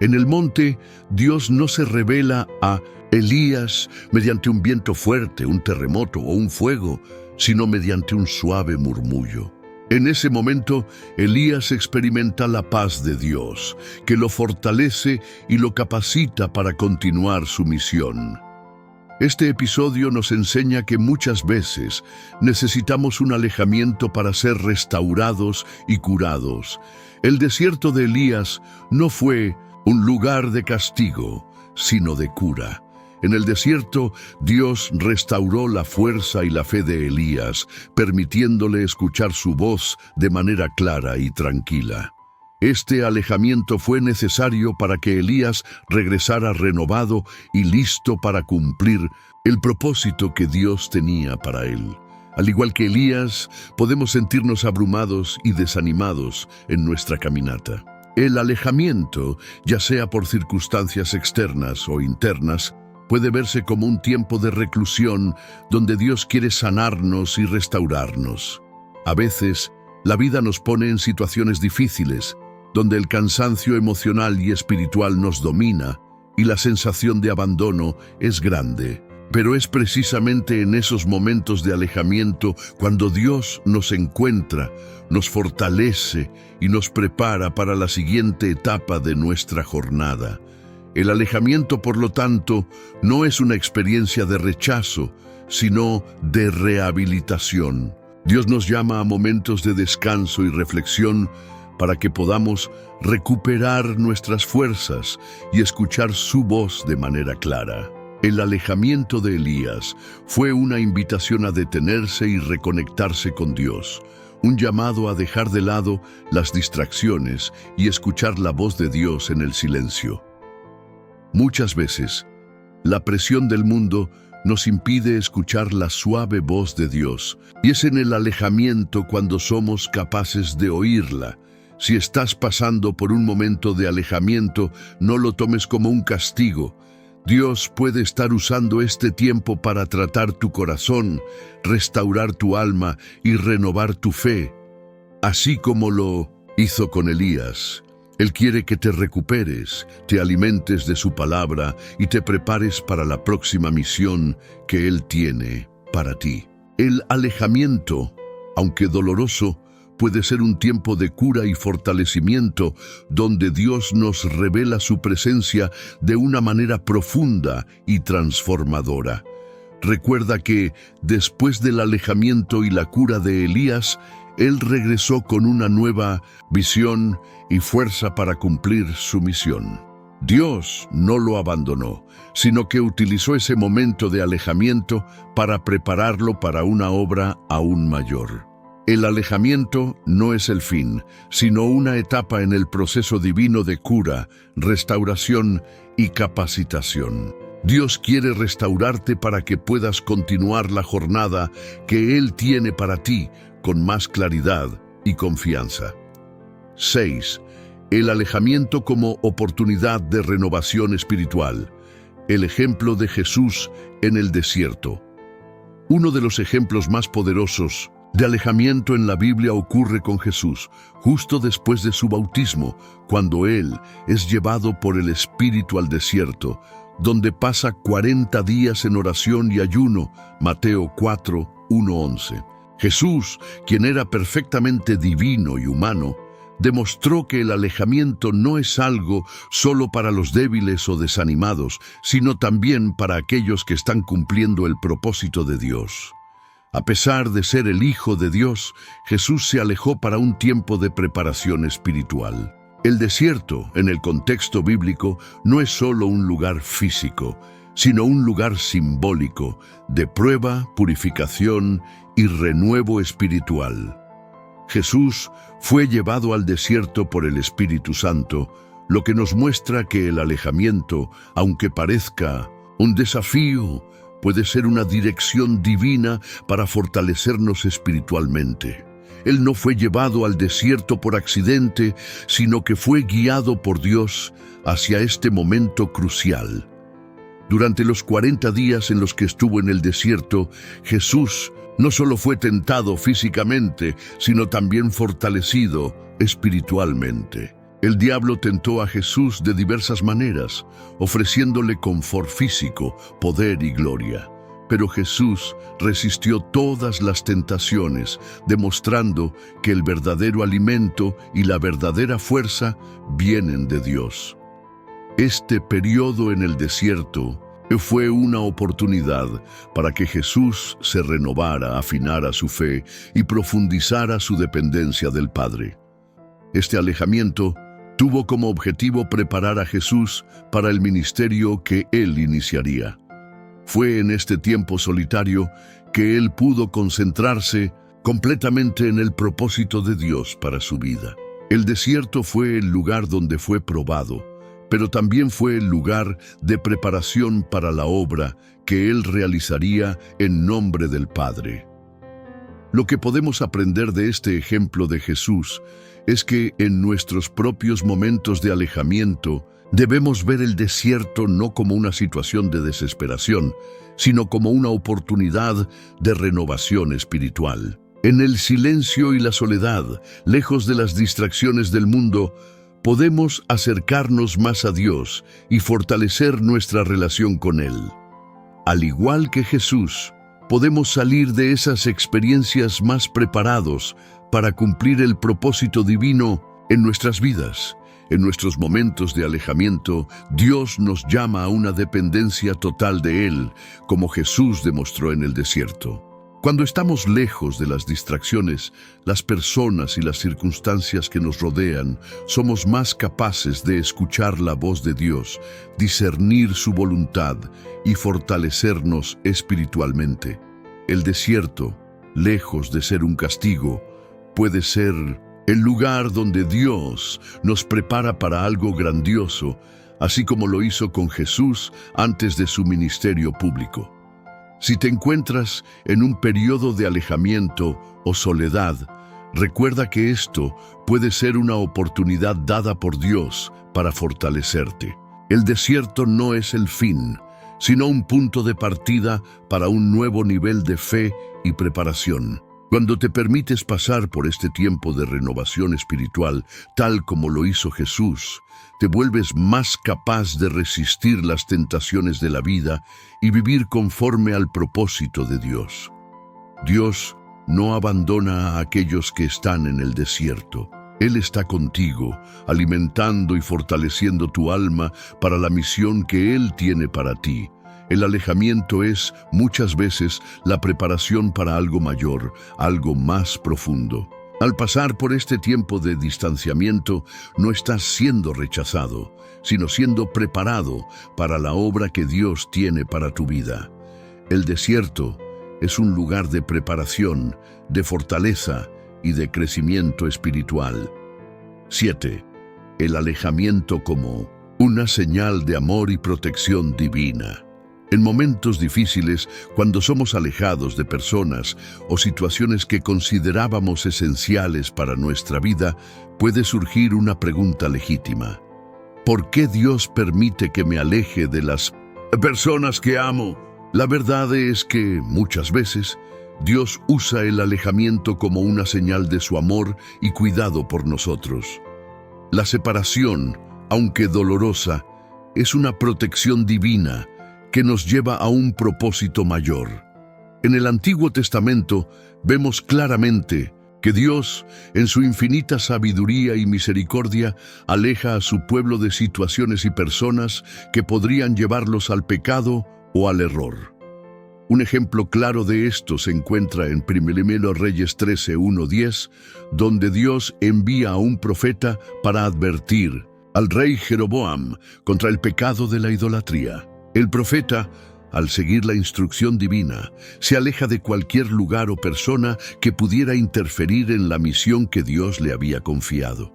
En el monte, Dios no se revela a Elías mediante un viento fuerte, un terremoto o un fuego, sino mediante un suave murmullo. En ese momento, Elías experimenta la paz de Dios, que lo fortalece y lo capacita para continuar su misión. Este episodio nos enseña que muchas veces necesitamos un alejamiento para ser restaurados y curados. El desierto de Elías no fue un lugar de castigo, sino de cura. En el desierto, Dios restauró la fuerza y la fe de Elías, permitiéndole escuchar su voz de manera clara y tranquila. Este alejamiento fue necesario para que Elías regresara renovado y listo para cumplir el propósito que Dios tenía para él. Al igual que Elías, podemos sentirnos abrumados y desanimados en nuestra caminata. El alejamiento, ya sea por circunstancias externas o internas, puede verse como un tiempo de reclusión donde Dios quiere sanarnos y restaurarnos. A veces, la vida nos pone en situaciones difíciles, donde el cansancio emocional y espiritual nos domina y la sensación de abandono es grande. Pero es precisamente en esos momentos de alejamiento cuando Dios nos encuentra, nos fortalece y nos prepara para la siguiente etapa de nuestra jornada. El alejamiento, por lo tanto, no es una experiencia de rechazo, sino de rehabilitación. Dios nos llama a momentos de descanso y reflexión para que podamos recuperar nuestras fuerzas y escuchar su voz de manera clara. El alejamiento de Elías fue una invitación a detenerse y reconectarse con Dios, un llamado a dejar de lado las distracciones y escuchar la voz de Dios en el silencio. Muchas veces, la presión del mundo nos impide escuchar la suave voz de Dios, y es en el alejamiento cuando somos capaces de oírla. Si estás pasando por un momento de alejamiento, no lo tomes como un castigo. Dios puede estar usando este tiempo para tratar tu corazón, restaurar tu alma y renovar tu fe, así como lo hizo con Elías. Él quiere que te recuperes, te alimentes de su palabra y te prepares para la próxima misión que Él tiene para ti. El alejamiento, aunque doloroso, puede ser un tiempo de cura y fortalecimiento donde Dios nos revela su presencia de una manera profunda y transformadora. Recuerda que, después del alejamiento y la cura de Elías, él regresó con una nueva visión y fuerza para cumplir su misión. Dios no lo abandonó, sino que utilizó ese momento de alejamiento para prepararlo para una obra aún mayor. El alejamiento no es el fin, sino una etapa en el proceso divino de cura, restauración y capacitación. Dios quiere restaurarte para que puedas continuar la jornada que Él tiene para ti con más claridad y confianza. 6. El alejamiento como oportunidad de renovación espiritual. El ejemplo de Jesús en el desierto. Uno de los ejemplos más poderosos de alejamiento en la Biblia ocurre con Jesús, justo después de su bautismo, cuando Él es llevado por el Espíritu al desierto, donde pasa 40 días en oración y ayuno, Mateo 4, 1-11. Jesús, quien era perfectamente divino y humano, demostró que el alejamiento no es algo solo para los débiles o desanimados, sino también para aquellos que están cumpliendo el propósito de Dios. A pesar de ser el Hijo de Dios, Jesús se alejó para un tiempo de preparación espiritual. El desierto, en el contexto bíblico, no es solo un lugar físico, sino un lugar simbólico de prueba, purificación y renuevo espiritual. Jesús fue llevado al desierto por el Espíritu Santo, lo que nos muestra que el alejamiento, aunque parezca un desafío, puede ser una dirección divina para fortalecernos espiritualmente. Él no fue llevado al desierto por accidente, sino que fue guiado por Dios hacia este momento crucial. Durante los 40 días en los que estuvo en el desierto, Jesús no solo fue tentado físicamente, sino también fortalecido espiritualmente. El diablo tentó a Jesús de diversas maneras, ofreciéndole confort físico, poder y gloria. Pero Jesús resistió todas las tentaciones, demostrando que el verdadero alimento y la verdadera fuerza vienen de Dios. Este periodo en el desierto fue una oportunidad para que Jesús se renovara, afinara su fe y profundizara su dependencia del Padre. Este alejamiento tuvo como objetivo preparar a Jesús para el ministerio que Él iniciaría. Fue en este tiempo solitario que Él pudo concentrarse completamente en el propósito de Dios para su vida. El desierto fue el lugar donde fue probado, pero también fue el lugar de preparación para la obra que Él realizaría en nombre del Padre. Lo que podemos aprender de este ejemplo de Jesús es que en nuestros propios momentos de alejamiento debemos ver el desierto no como una situación de desesperación, sino como una oportunidad de renovación espiritual. En el silencio y la soledad, lejos de las distracciones del mundo, podemos acercarnos más a Dios y fortalecer nuestra relación con Él. Al igual que Jesús, podemos salir de esas experiencias más preparados para cumplir el propósito divino en nuestras vidas. En nuestros momentos de alejamiento, Dios nos llama a una dependencia total de Él, como Jesús demostró en el desierto. Cuando estamos lejos de las distracciones, las personas y las circunstancias que nos rodean, somos más capaces de escuchar la voz de Dios, discernir su voluntad y fortalecernos espiritualmente. El desierto, lejos de ser un castigo, puede ser el lugar donde Dios nos prepara para algo grandioso, así como lo hizo con Jesús antes de su ministerio público. Si te encuentras en un periodo de alejamiento o soledad, recuerda que esto puede ser una oportunidad dada por Dios para fortalecerte. El desierto no es el fin, sino un punto de partida para un nuevo nivel de fe y preparación. Cuando te permites pasar por este tiempo de renovación espiritual, tal como lo hizo Jesús, te vuelves más capaz de resistir las tentaciones de la vida y vivir conforme al propósito de Dios. Dios no abandona a aquellos que están en el desierto. Él está contigo, alimentando y fortaleciendo tu alma para la misión que Él tiene para ti. El alejamiento es, muchas veces, la preparación para algo mayor, algo más profundo. Al pasar por este tiempo de distanciamiento, no estás siendo rechazado, sino siendo preparado para la obra que Dios tiene para tu vida. El desierto es un lugar de preparación, de fortaleza y de crecimiento espiritual. 7. El alejamiento como una señal de amor y protección divina. En momentos difíciles, cuando somos alejados de personas o situaciones que considerábamos esenciales para nuestra vida, puede surgir una pregunta legítima. ¿Por qué Dios permite que me aleje de las personas que amo? La verdad es que, muchas veces, Dios usa el alejamiento como una señal de su amor y cuidado por nosotros. La separación, aunque dolorosa, es una protección divina que nos lleva a un propósito mayor. En el Antiguo Testamento vemos claramente que Dios, en su infinita sabiduría y misericordia, aleja a su pueblo de situaciones y personas que podrían llevarlos al pecado o al error. Un ejemplo claro de esto se encuentra en 1 Reyes 13, 1-10, donde Dios envía a un profeta para advertir al rey Jeroboam contra el pecado de la idolatría. El profeta, al seguir la instrucción divina, se aleja de cualquier lugar o persona que pudiera interferir en la misión que Dios le había confiado.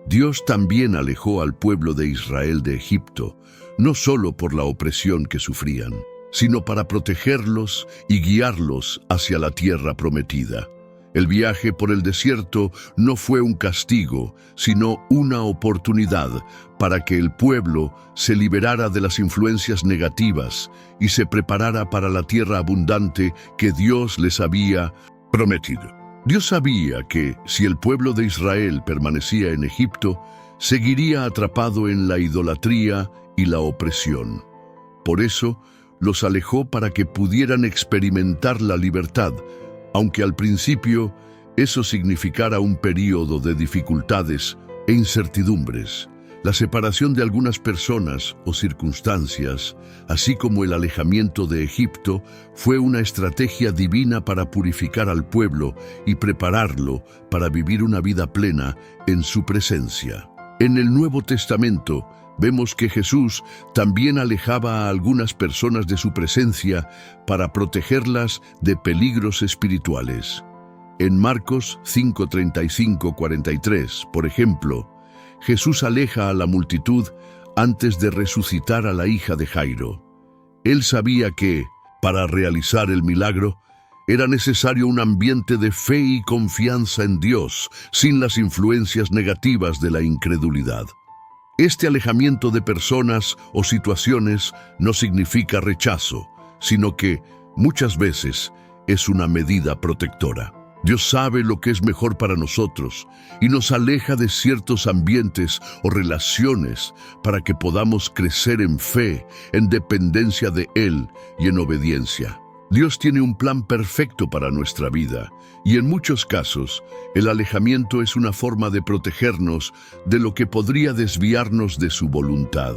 Dios también alejó al pueblo de Israel de Egipto, no solo por la opresión que sufrían, sino para protegerlos y guiarlos hacia la tierra prometida. El viaje por el desierto no fue un castigo, sino una oportunidad para que el pueblo se liberara de las influencias negativas y se preparara para la tierra abundante que Dios les había prometido. Dios sabía que, si el pueblo de Israel permanecía en Egipto, seguiría atrapado en la idolatría y la opresión. Por eso, los alejó para que pudieran experimentar la libertad, aunque al principio eso significara un período de dificultades e incertidumbres. La separación de algunas personas o circunstancias, así como el alejamiento de Egipto, fue una estrategia divina para purificar al pueblo y prepararlo para vivir una vida plena en su presencia. En el Nuevo Testamento, vemos que Jesús también alejaba a algunas personas de su presencia para protegerlas de peligros espirituales. En Marcos 5:35-43, por ejemplo, Jesús aleja a la multitud antes de resucitar a la hija de Jairo. Él sabía que, para realizar el milagro, era necesario un ambiente de fe y confianza en Dios, sin las influencias negativas de la incredulidad. Este alejamiento de personas o situaciones no significa rechazo, sino que, muchas veces, es una medida protectora. Dios sabe lo que es mejor para nosotros y nos aleja de ciertos ambientes o relaciones para que podamos crecer en fe, en dependencia de Él y en obediencia. Dios tiene un plan perfecto para nuestra vida y en muchos casos el alejamiento es una forma de protegernos de lo que podría desviarnos de su voluntad.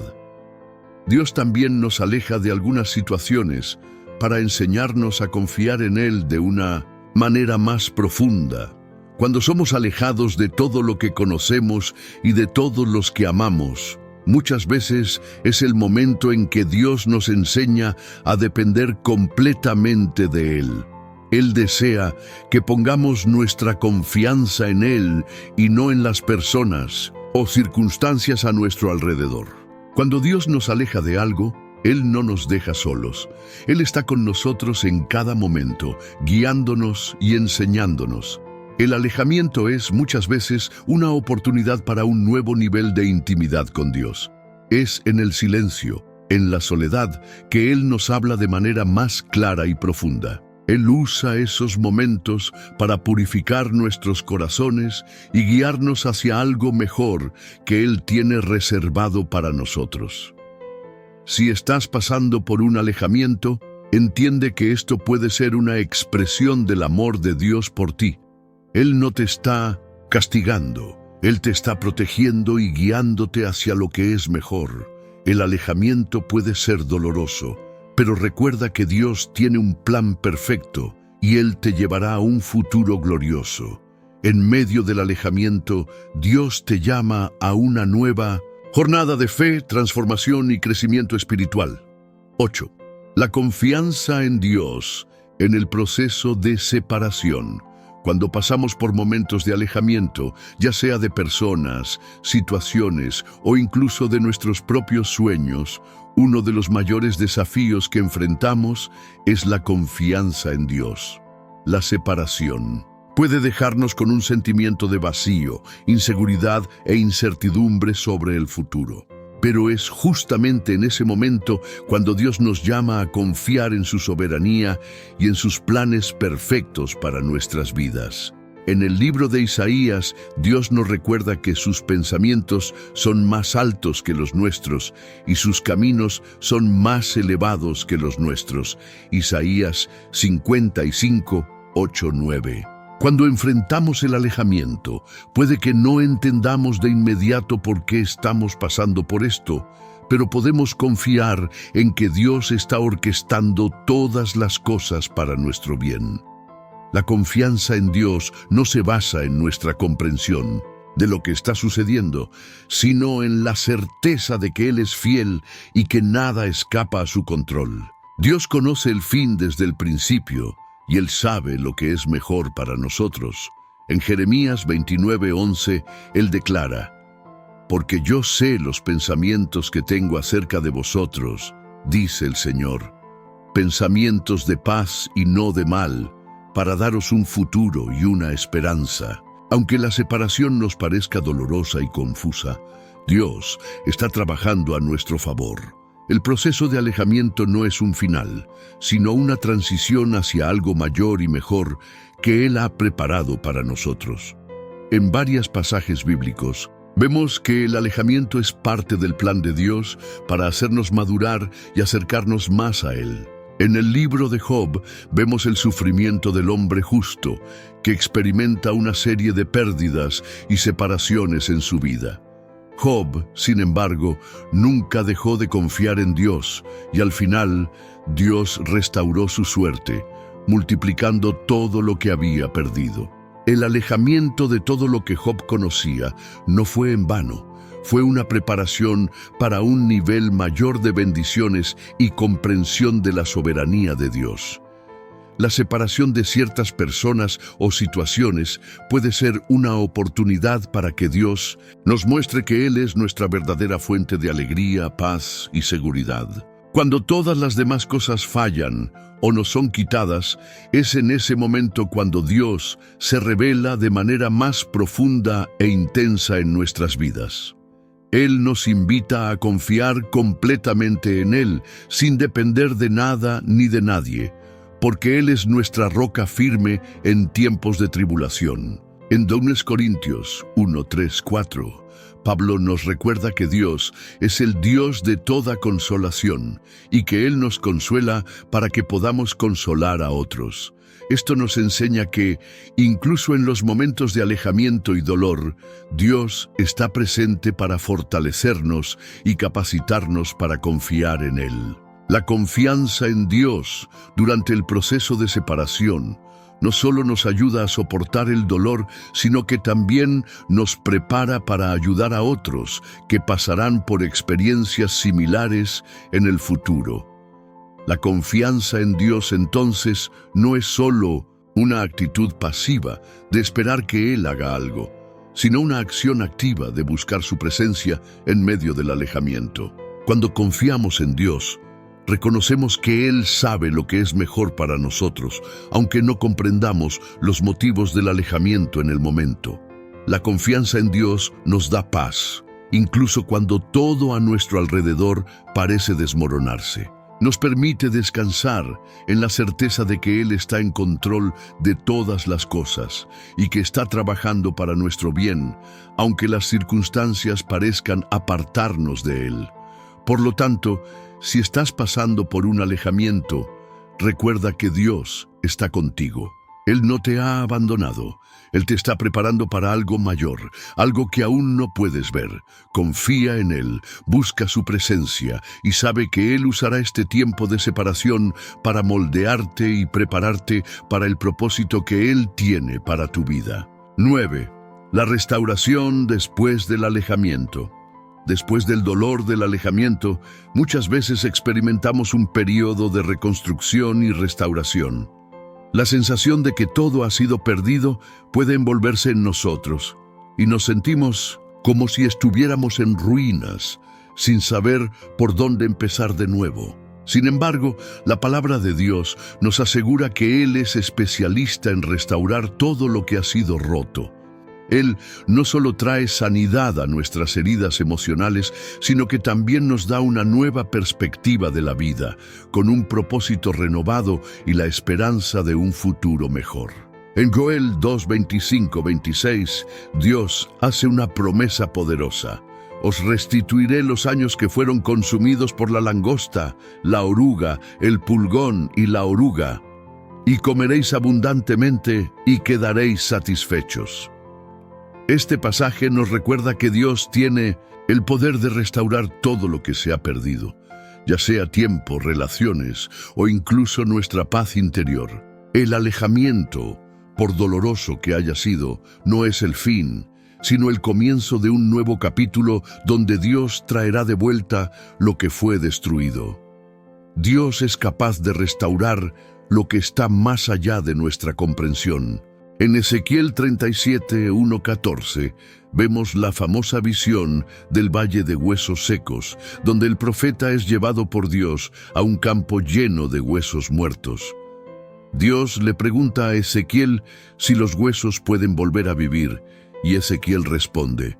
Dios también nos aleja de algunas situaciones para enseñarnos a confiar en Él de una manera más profunda. Cuando somos alejados de todo lo que conocemos y de todos los que amamos, muchas veces es el momento en que Dios nos enseña a depender completamente de Él. Él desea que pongamos nuestra confianza en Él y no en las personas o circunstancias a nuestro alrededor. Cuando Dios nos aleja de algo, Él no nos deja solos. Él está con nosotros en cada momento, guiándonos y enseñándonos. El alejamiento es muchas veces una oportunidad para un nuevo nivel de intimidad con Dios. Es en el silencio, en la soledad, que Él nos habla de manera más clara y profunda. Él usa esos momentos para purificar nuestros corazones y guiarnos hacia algo mejor que Él tiene reservado para nosotros. Si estás pasando por un alejamiento, entiende que esto puede ser una expresión del amor de Dios por ti. Él no te está castigando, Él te está protegiendo y guiándote hacia lo que es mejor. El alejamiento puede ser doloroso, pero recuerda que Dios tiene un plan perfecto y Él te llevará a un futuro glorioso. En medio del alejamiento, Dios te llama a una nueva jornada de fe, transformación y crecimiento espiritual. 8. La confianza en Dios en el proceso de separación. Cuando pasamos por momentos de alejamiento, ya sea de personas, situaciones o incluso de nuestros propios sueños, uno de los mayores desafíos que enfrentamos es la confianza en Dios. La separación puede dejarnos con un sentimiento de vacío, inseguridad e incertidumbre sobre el futuro. Pero es justamente en ese momento cuando Dios nos llama a confiar en su soberanía y en sus planes perfectos para nuestras vidas. En el libro de Isaías, Dios nos recuerda que sus pensamientos son más altos que los nuestros y sus caminos son más elevados que los nuestros. Isaías 55, 8, 9. Cuando enfrentamos el alejamiento, puede que no entendamos de inmediato por qué estamos pasando por esto, pero podemos confiar en que Dios está orquestando todas las cosas para nuestro bien. La confianza en Dios no se basa en nuestra comprensión de lo que está sucediendo, sino en la certeza de que Él es fiel y que nada escapa a su control. Dios conoce el fin desde el principio, y Él sabe lo que es mejor para nosotros. En Jeremías 29:11, Él declara: «Porque yo sé los pensamientos que tengo acerca de vosotros, dice el Señor, pensamientos de paz y no de mal, para daros un futuro y una esperanza». Aunque la separación nos parezca dolorosa y confusa, Dios está trabajando a nuestro favor. El proceso de alejamiento no es un final, sino una transición hacia algo mayor y mejor que Él ha preparado para nosotros. En varios pasajes bíblicos, vemos que el alejamiento es parte del plan de Dios para hacernos madurar y acercarnos más a Él. En el libro de Job vemos el sufrimiento del hombre justo, que experimenta una serie de pérdidas y separaciones en su vida. Job, sin embargo, nunca dejó de confiar en Dios y al final Dios restauró su suerte, multiplicando todo lo que había perdido. El alejamiento de todo lo que Job conocía no fue en vano, fue una preparación para un nivel mayor de bendiciones y comprensión de la soberanía de Dios. La separación de ciertas personas o situaciones puede ser una oportunidad para que Dios nos muestre que Él es nuestra verdadera fuente de alegría, paz y seguridad. Cuando todas las demás cosas fallan o nos son quitadas, es en ese momento cuando Dios se revela de manera más profunda e intensa en nuestras vidas. Él nos invita a confiar completamente en Él, sin depender de nada ni de nadie, porque Él es nuestra roca firme en tiempos de tribulación. En 2 Corintios 1, 3, 4, Pablo nos recuerda que Dios es el Dios de toda consolación y que Él nos consuela para que podamos consolar a otros. Esto nos enseña que, incluso en los momentos de alejamiento y dolor, Dios está presente para fortalecernos y capacitarnos para confiar en Él. La confianza en Dios durante el proceso de separación no solo nos ayuda a soportar el dolor, sino que también nos prepara para ayudar a otros que pasarán por experiencias similares en el futuro. La confianza en Dios entonces no es solo una actitud pasiva de esperar que Él haga algo, sino una acción activa de buscar su presencia en medio del alejamiento. Cuando confiamos en Dios, reconocemos que Él sabe lo que es mejor para nosotros, aunque no comprendamos los motivos del alejamiento en el momento. La confianza en Dios nos da paz, incluso cuando todo a nuestro alrededor parece desmoronarse. Nos permite descansar en la certeza de que Él está en control de todas las cosas y que está trabajando para nuestro bien, aunque las circunstancias parezcan apartarnos de Él. Por lo tanto, si estás pasando por un alejamiento, recuerda que Dios está contigo. Él no te ha abandonado. Él te está preparando para algo mayor, algo que aún no puedes ver. Confía en Él, busca su presencia y sabe que Él usará este tiempo de separación para moldearte y prepararte para el propósito que Él tiene para tu vida. 9. La restauración después del alejamiento. Después del dolor del alejamiento, muchas veces experimentamos un periodo de reconstrucción y restauración. La sensación de que todo ha sido perdido puede envolverse en nosotros, y nos sentimos como si estuviéramos en ruinas, sin saber por dónde empezar de nuevo. Sin embargo, la palabra de Dios nos asegura que Él es especialista en restaurar todo lo que ha sido roto. Él no solo trae sanidad a nuestras heridas emocionales, sino que también nos da una nueva perspectiva de la vida, con un propósito renovado y la esperanza de un futuro mejor. En Joel 2:25-26, Dios hace una promesa poderosa. Os restituiré los años que fueron consumidos por la langosta, la oruga, el pulgón y la oruga, y comeréis abundantemente y quedaréis satisfechos. Este pasaje nos recuerda que Dios tiene el poder de restaurar todo lo que se ha perdido, ya sea tiempo, relaciones o incluso nuestra paz interior. El alejamiento, por doloroso que haya sido, no es el fin, sino el comienzo de un nuevo capítulo donde Dios traerá de vuelta lo que fue destruido. Dios es capaz de restaurar lo que está más allá de nuestra comprensión. En Ezequiel 37:1-14 vemos la famosa visión del valle de huesos secos, donde el profeta es llevado por Dios a un campo lleno de huesos muertos. Dios le pregunta a Ezequiel si los huesos pueden volver a vivir, y Ezequiel responde: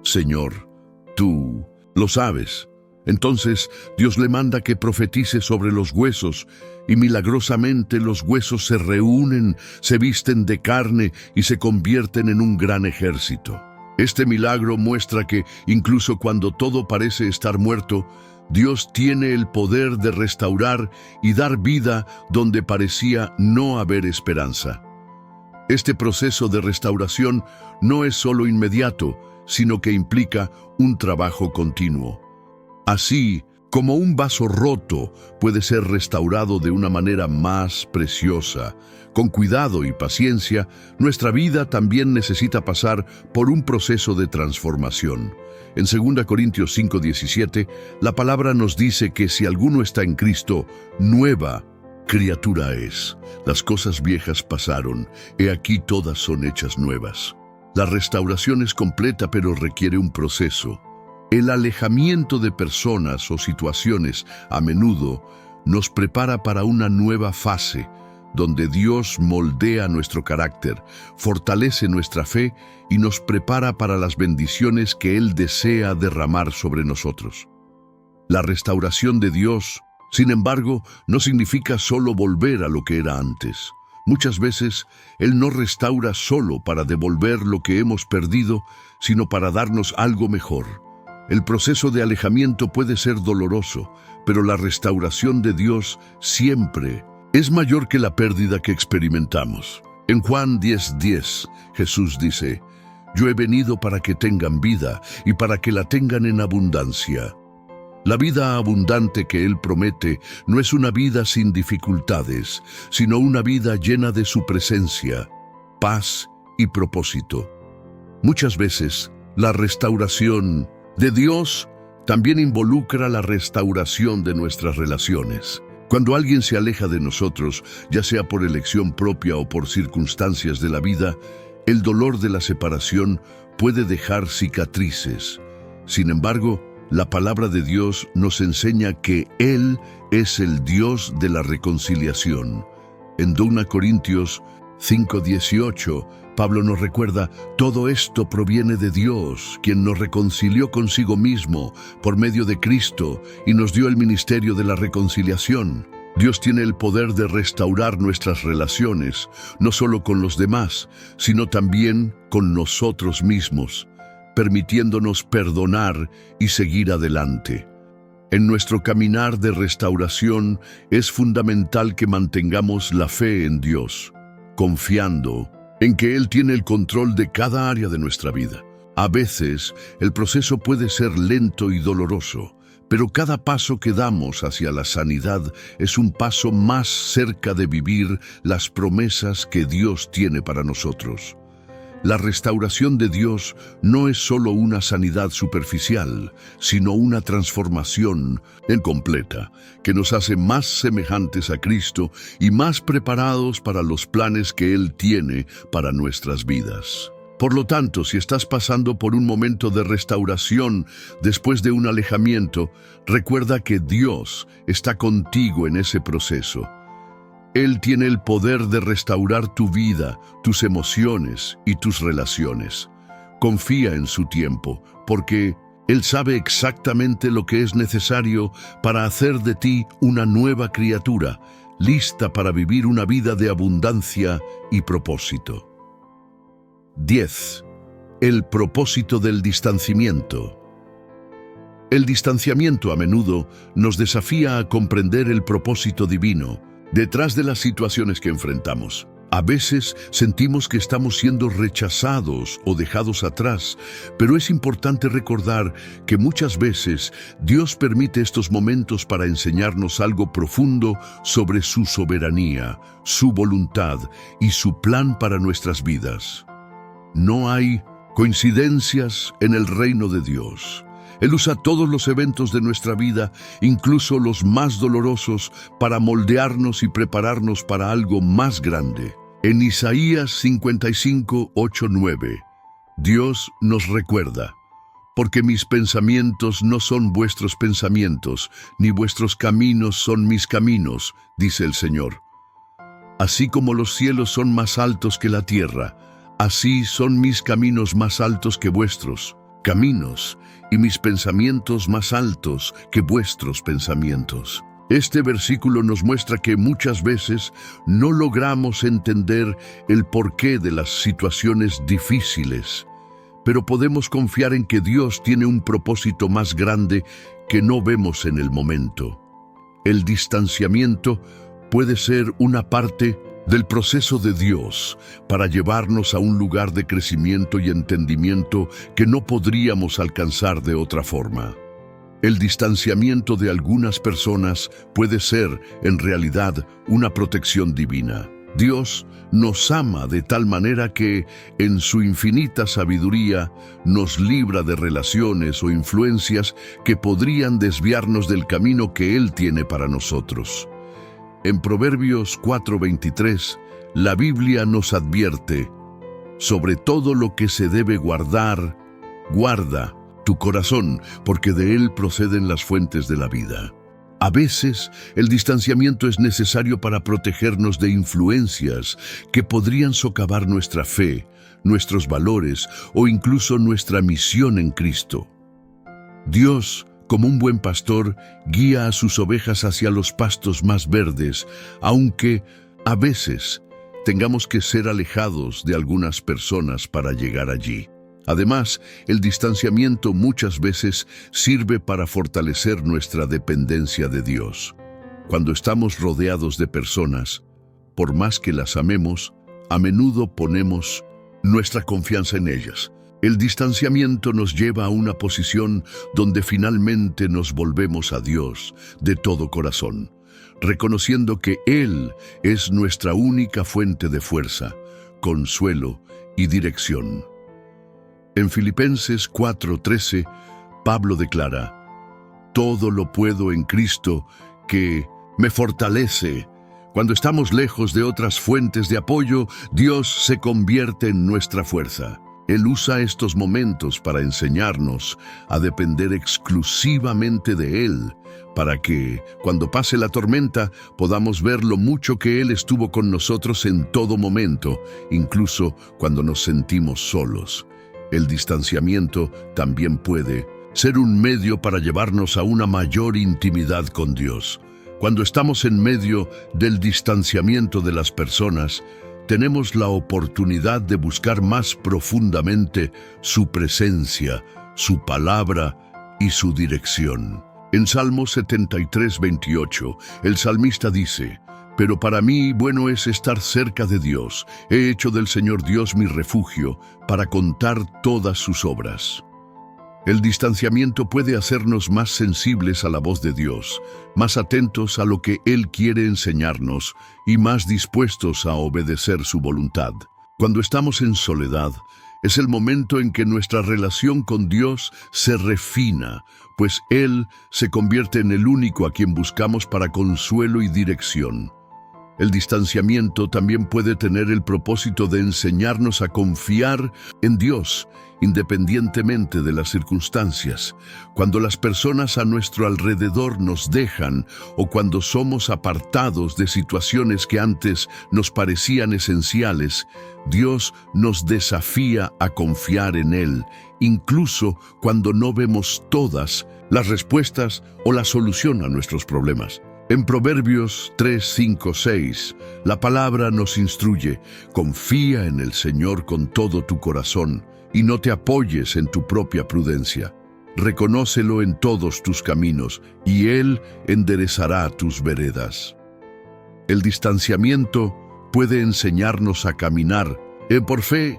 Señor, tú lo sabes. Entonces Dios le manda que profetice sobre los huesos, y milagrosamente los huesos se reúnen, se visten de carne y se convierten en un gran ejército. Este milagro muestra que, incluso cuando todo parece estar muerto, Dios tiene el poder de restaurar y dar vida donde parecía no haber esperanza. Este proceso de restauración no es solo inmediato, sino que implica un trabajo continuo. Así como un vaso roto puede ser restaurado de una manera más preciosa, con cuidado y paciencia, nuestra vida también necesita pasar por un proceso de transformación. En 2 Corintios 5:17, la palabra nos dice que si alguno está en Cristo, nueva criatura es. Las cosas viejas pasaron, he aquí todas son hechas nuevas. La restauración es completa, pero requiere un proceso. El alejamiento de personas o situaciones a menudo nos prepara para una nueva fase, donde Dios moldea nuestro carácter, fortalece nuestra fe y nos prepara para las bendiciones que Él desea derramar sobre nosotros. La restauración de Dios, sin embargo, no significa solo volver a lo que era antes. Muchas veces, Él no restaura solo para devolver lo que hemos perdido, sino para darnos algo mejor. El proceso de alejamiento puede ser doloroso, pero la restauración de Dios siempre es mayor que la pérdida que experimentamos. En Juan 10:10, Jesús dice: Yo he venido para que tengan vida y para que la tengan en abundancia. La vida abundante que Él promete no es una vida sin dificultades, sino una vida llena de su presencia, paz y propósito. Muchas veces, la restauración de Dios también involucra la restauración de nuestras relaciones. Cuando alguien se aleja de nosotros, ya sea por elección propia o por circunstancias de la vida, el dolor de la separación puede dejar cicatrices. Sin embargo, la palabra de Dios nos enseña que Él es el Dios de la reconciliación. En 2 Corintios 5:18, Pablo nos recuerda: todo esto proviene de Dios, quien nos reconcilió consigo mismo por medio de Cristo y nos dio el ministerio de la reconciliación. Dios tiene el poder de restaurar nuestras relaciones, no solo con los demás, sino también con nosotros mismos, permitiéndonos perdonar y seguir adelante. En nuestro caminar de restauración es fundamental que mantengamos la fe en Dios, confiando en que Él tiene el control de cada área de nuestra vida. A veces, el proceso puede ser lento y doloroso, pero cada paso que damos hacia la sanidad es un paso más cerca de vivir las promesas que Dios tiene para nosotros. La restauración de Dios no es solo una sanidad superficial, sino una transformación completa, que nos hace más semejantes a Cristo y más preparados para los planes que Él tiene para nuestras vidas. Por lo tanto, si estás pasando por un momento de restauración después de un alejamiento, recuerda que Dios está contigo en ese proceso. Él tiene el poder de restaurar tu vida, tus emociones y tus relaciones. Confía en su tiempo, porque Él sabe exactamente lo que es necesario para hacer de ti una nueva criatura, lista para vivir una vida de abundancia y propósito. 10. El propósito del distanciamiento. El distanciamiento a menudo nos desafía a comprender el propósito divino detrás de las situaciones que enfrentamos. A veces sentimos que estamos siendo rechazados o dejados atrás, pero es importante recordar que muchas veces Dios permite estos momentos para enseñarnos algo profundo sobre su soberanía, su voluntad y su plan para nuestras vidas. No hay coincidencias en el reino de Dios. Él usa todos los eventos de nuestra vida, incluso los más dolorosos, para moldearnos y prepararnos para algo más grande. En Isaías 55, 8, 9, Dios nos recuerda: porque mis pensamientos no son vuestros pensamientos, ni vuestros caminos son mis caminos, dice el Señor. Así como los cielos son más altos que la tierra, así son mis caminos más altos que vuestros caminos, y mis pensamientos más altos que vuestros pensamientos. Este versículo nos muestra que muchas veces no logramos entender el porqué de las situaciones difíciles, pero podemos confiar en que Dios tiene un propósito más grande que no vemos en el momento. El distanciamiento puede ser una parte del proceso de Dios para llevarnos a un lugar de crecimiento y entendimiento que no podríamos alcanzar de otra forma. El distanciamiento de algunas personas puede ser, en realidad, una protección divina. Dios nos ama de tal manera que, en su infinita sabiduría, nos libra de relaciones o influencias que podrían desviarnos del camino que Él tiene para nosotros. En Proverbios 4:23, la Biblia nos advierte: sobre todo lo que se debe guardar, guarda tu corazón, porque de él proceden las fuentes de la vida. A veces, el distanciamiento es necesario para protegernos de influencias que podrían socavar nuestra fe, nuestros valores o incluso nuestra misión en Cristo. Dios, como un buen pastor, guía a sus ovejas hacia los pastos más verdes, aunque a veces tengamos que ser alejados de algunas personas para llegar allí. Además, el distanciamiento muchas veces sirve para fortalecer nuestra dependencia de Dios. Cuando estamos rodeados de personas, por más que las amemos, a menudo ponemos nuestra confianza en ellas. El distanciamiento nos lleva a una posición donde finalmente nos volvemos a Dios de todo corazón, reconociendo que Él es nuestra única fuente de fuerza, consuelo y dirección. En Filipenses 4:13, Pablo declara: todo lo puedo en Cristo que me fortalece. Cuando estamos lejos de otras fuentes de apoyo, Dios se convierte en nuestra fuerza. Él usa estos momentos para enseñarnos a depender exclusivamente de Él, para que, cuando pase la tormenta, podamos ver lo mucho que Él estuvo con nosotros en todo momento, incluso cuando nos sentimos solos. El distanciamiento también puede ser un medio para llevarnos a una mayor intimidad con Dios. Cuando estamos en medio del distanciamiento de las personas, tenemos la oportunidad de buscar más profundamente su presencia, su palabra y su dirección. En Salmo 73:28, el salmista dice: pero para mí bueno es estar cerca de Dios. He hecho del Señor Dios mi refugio para contar todas sus obras. El distanciamiento puede hacernos más sensibles a la voz de Dios, más atentos a lo que Él quiere enseñarnos y más dispuestos a obedecer su voluntad. Cuando estamos en soledad, es el momento en que nuestra relación con Dios se refina, pues Él se convierte en el único a quien buscamos para consuelo y dirección. El distanciamiento también puede tener el propósito de enseñarnos a confiar en Dios, independientemente de las circunstancias. Cuando las personas a nuestro alrededor nos dejan o cuando somos apartados de situaciones que antes nos parecían esenciales, Dios nos desafía a confiar en Él, incluso cuando no vemos todas las respuestas o la solución a nuestros problemas. En Proverbios 3, 5, 6, la palabra nos instruye: confía en el Señor con todo tu corazón y no te apoyes en tu propia prudencia. Reconócelo en todos tus caminos y Él enderezará tus veredas. El distanciamiento puede enseñarnos a caminar por fe,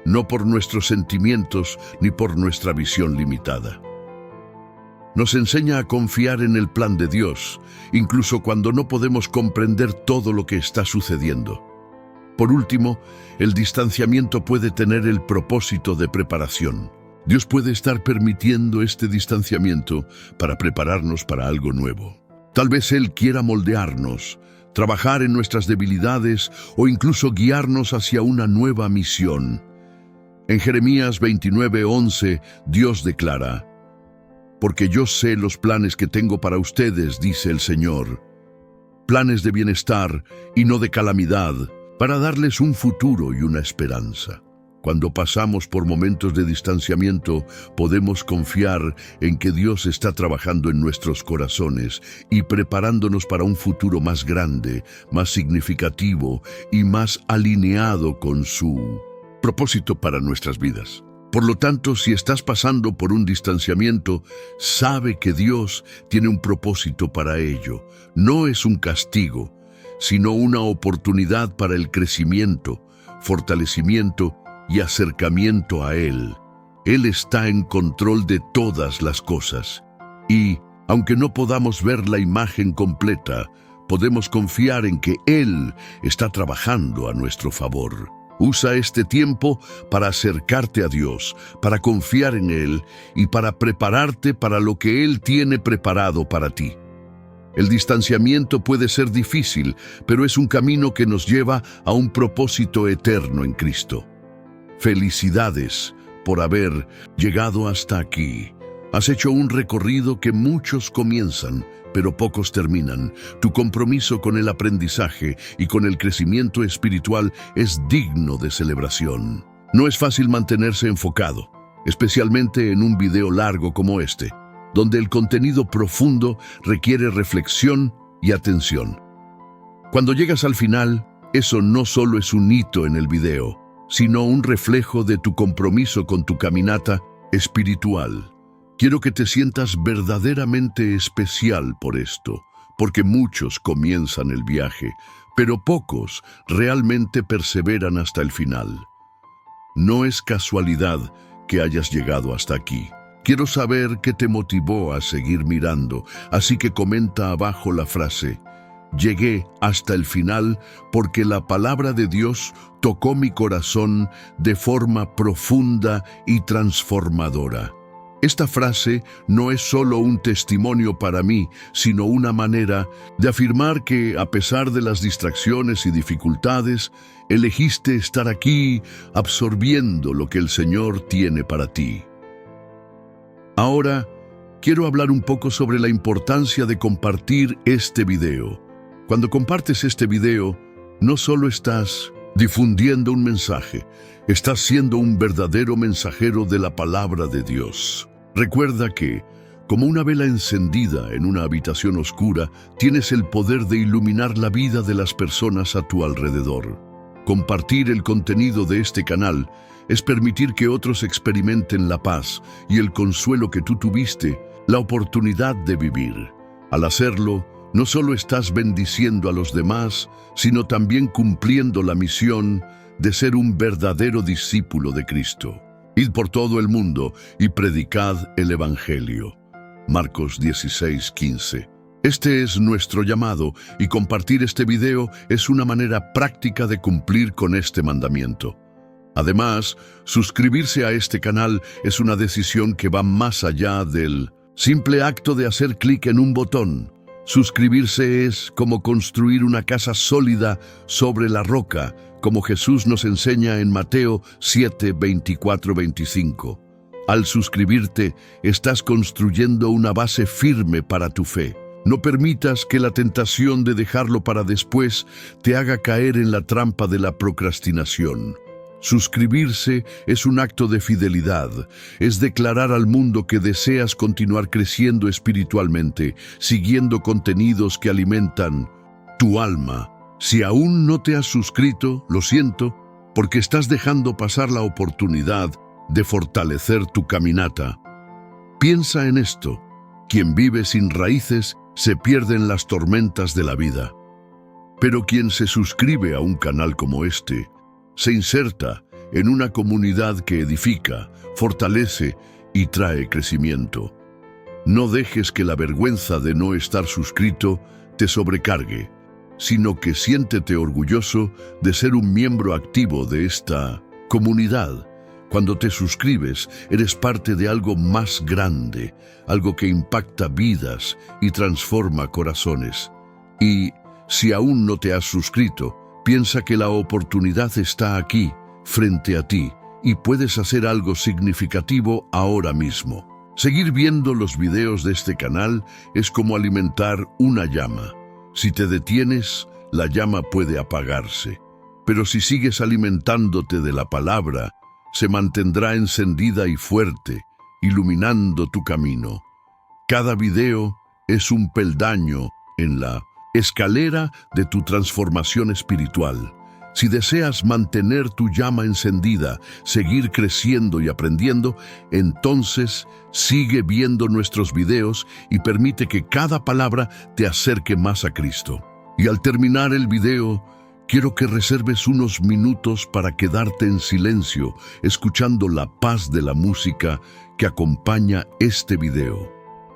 no por nuestros sentimientos ni por nuestra visión limitada. Nos enseña a confiar en el plan de Dios, incluso cuando no podemos comprender todo lo que está sucediendo. Por último, el distanciamiento puede tener el propósito de preparación. Dios puede estar permitiendo este distanciamiento para prepararnos para algo nuevo. Tal vez Él quiera moldearnos, trabajar en nuestras debilidades o incluso guiarnos hacia una nueva misión. En Jeremías 29:11, Dios declara: porque yo sé los planes que tengo para ustedes, dice el Señor, planes de bienestar y no de calamidad, para darles un futuro y una esperanza. Cuando pasamos por momentos de distanciamiento, podemos confiar en que Dios está trabajando en nuestros corazones y preparándonos para un futuro más grande, más significativo y más alineado con su propósito para nuestras vidas. Por lo tanto, si estás pasando por un distanciamiento, sabe que Dios tiene un propósito para ello. No es un castigo, sino una oportunidad para el crecimiento, fortalecimiento y acercamiento a Él. Él está en control de todas las cosas. Y, aunque no podamos ver la imagen completa, podemos confiar en que Él está trabajando a nuestro favor. Usa este tiempo para acercarte a Dios, para confiar en Él y para prepararte para lo que Él tiene preparado para ti. El distanciamiento puede ser difícil, pero es un camino que nos lleva a un propósito eterno en Cristo. Felicidades por haber llegado hasta aquí. Has hecho un recorrido que muchos comienzan, pero pocos terminan. Tu compromiso con el aprendizaje y con el crecimiento espiritual es digno de celebración. No es fácil mantenerse enfocado, especialmente en un video largo como este, donde el contenido profundo requiere reflexión y atención. Cuando llegas al final, eso no solo es un hito en el video, sino un reflejo de tu compromiso con tu caminata espiritual. Quiero que te sientas verdaderamente especial por esto, porque muchos comienzan el viaje, pero pocos realmente perseveran hasta el final. No es casualidad que hayas llegado hasta aquí. Quiero saber qué te motivó a seguir mirando, así que comenta abajo la frase: llegué hasta el final porque la palabra de Dios tocó mi corazón de forma profunda y transformadora. Esta frase no es solo un testimonio para mí, sino una manera de afirmar que, a pesar de las distracciones y dificultades, elegiste estar aquí absorbiendo lo que el Señor tiene para ti. Ahora, quiero hablar un poco sobre la importancia de compartir este video. Cuando compartes este video, no solo estás difundiendo un mensaje, estás siendo un verdadero mensajero de la palabra de Dios. Recuerda que, como una vela encendida en una habitación oscura, tienes el poder de iluminar la vida de las personas a tu alrededor. Compartir el contenido de este canal es permitir que otros experimenten la paz y el consuelo que tú tuviste, la oportunidad de vivir. Al hacerlo, no solo estás bendiciendo a los demás, sino también cumpliendo la misión de ser un verdadero discípulo de Cristo. Id por todo el mundo y predicad el Evangelio. Marcos 16:15. Este es nuestro llamado y compartir este video es una manera práctica de cumplir con este mandamiento. Además, suscribirse a este canal es una decisión que va más allá del simple acto de hacer clic en un botón. Suscribirse es como construir una casa sólida sobre la roca, como Jesús nos enseña en Mateo 7, 24, 25. Al suscribirte, estás construyendo una base firme para tu fe. No permitas que la tentación de dejarlo para después te haga caer en la trampa de la procrastinación. Suscribirse es un acto de fidelidad, es declarar al mundo que deseas continuar creciendo espiritualmente, siguiendo contenidos que alimentan tu alma. Si aún no te has suscrito, lo siento, porque estás dejando pasar la oportunidad de fortalecer tu caminata. Piensa en esto: quien vive sin raíces se pierde en las tormentas de la vida. Pero quien se suscribe a un canal como este, se inserta en una comunidad que edifica, fortalece y trae crecimiento. No dejes que la vergüenza de no estar suscrito te sobrecargue, sino que siéntete orgulloso de ser un miembro activo de esta comunidad. Cuando te suscribes, eres parte de algo más grande, algo que impacta vidas y transforma corazones. Y si aún no te has suscrito, piensa que la oportunidad está aquí, frente a ti, y puedes hacer algo significativo ahora mismo. Seguir viendo los videos de este canal es como alimentar una llama. Si te detienes, la llama puede apagarse. Pero si sigues alimentándote de la palabra, se mantendrá encendida y fuerte, iluminando tu camino. Cada video es un peldaño en la escalera de tu transformación espiritual. Si deseas mantener tu llama encendida, seguir creciendo y aprendiendo, entonces sigue viendo nuestros videos y permite que cada palabra te acerque más a Cristo. Y al terminar el video, quiero que reserves unos minutos para quedarte en silencio, escuchando la paz de la música que acompaña este video.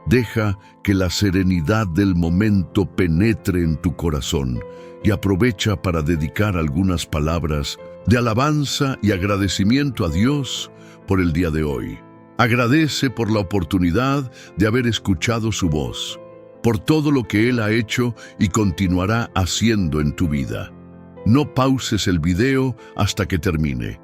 Deja que la serenidad del momento penetre en tu corazón y aprovecha para dedicar algunas palabras de alabanza y agradecimiento a Dios por el día de hoy. Agradece por la oportunidad de haber escuchado su voz, por todo lo que Él ha hecho y continuará haciendo en tu vida. No pauses el video hasta que termine.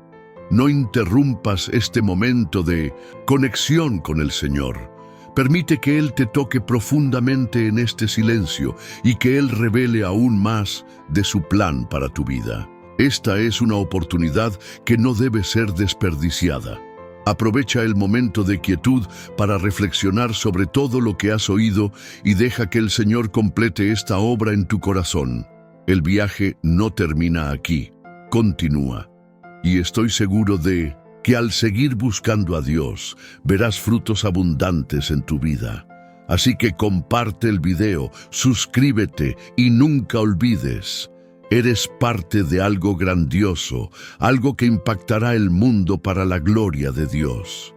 No interrumpas este momento de conexión con el Señor. Permite que Él te toque profundamente en este silencio y que Él revele aún más de su plan para tu vida. Esta es una oportunidad que no debe ser desperdiciada. Aprovecha el momento de quietud para reflexionar sobre todo lo que has oído y deja que el Señor complete esta obra en tu corazón. El viaje no termina aquí, continúa. Y estoy seguro de que al seguir buscando a Dios, verás frutos abundantes en tu vida. Así que comparte el video, suscríbete y nunca olvides: eres parte de algo grandioso, algo que impactará el mundo para la gloria de Dios.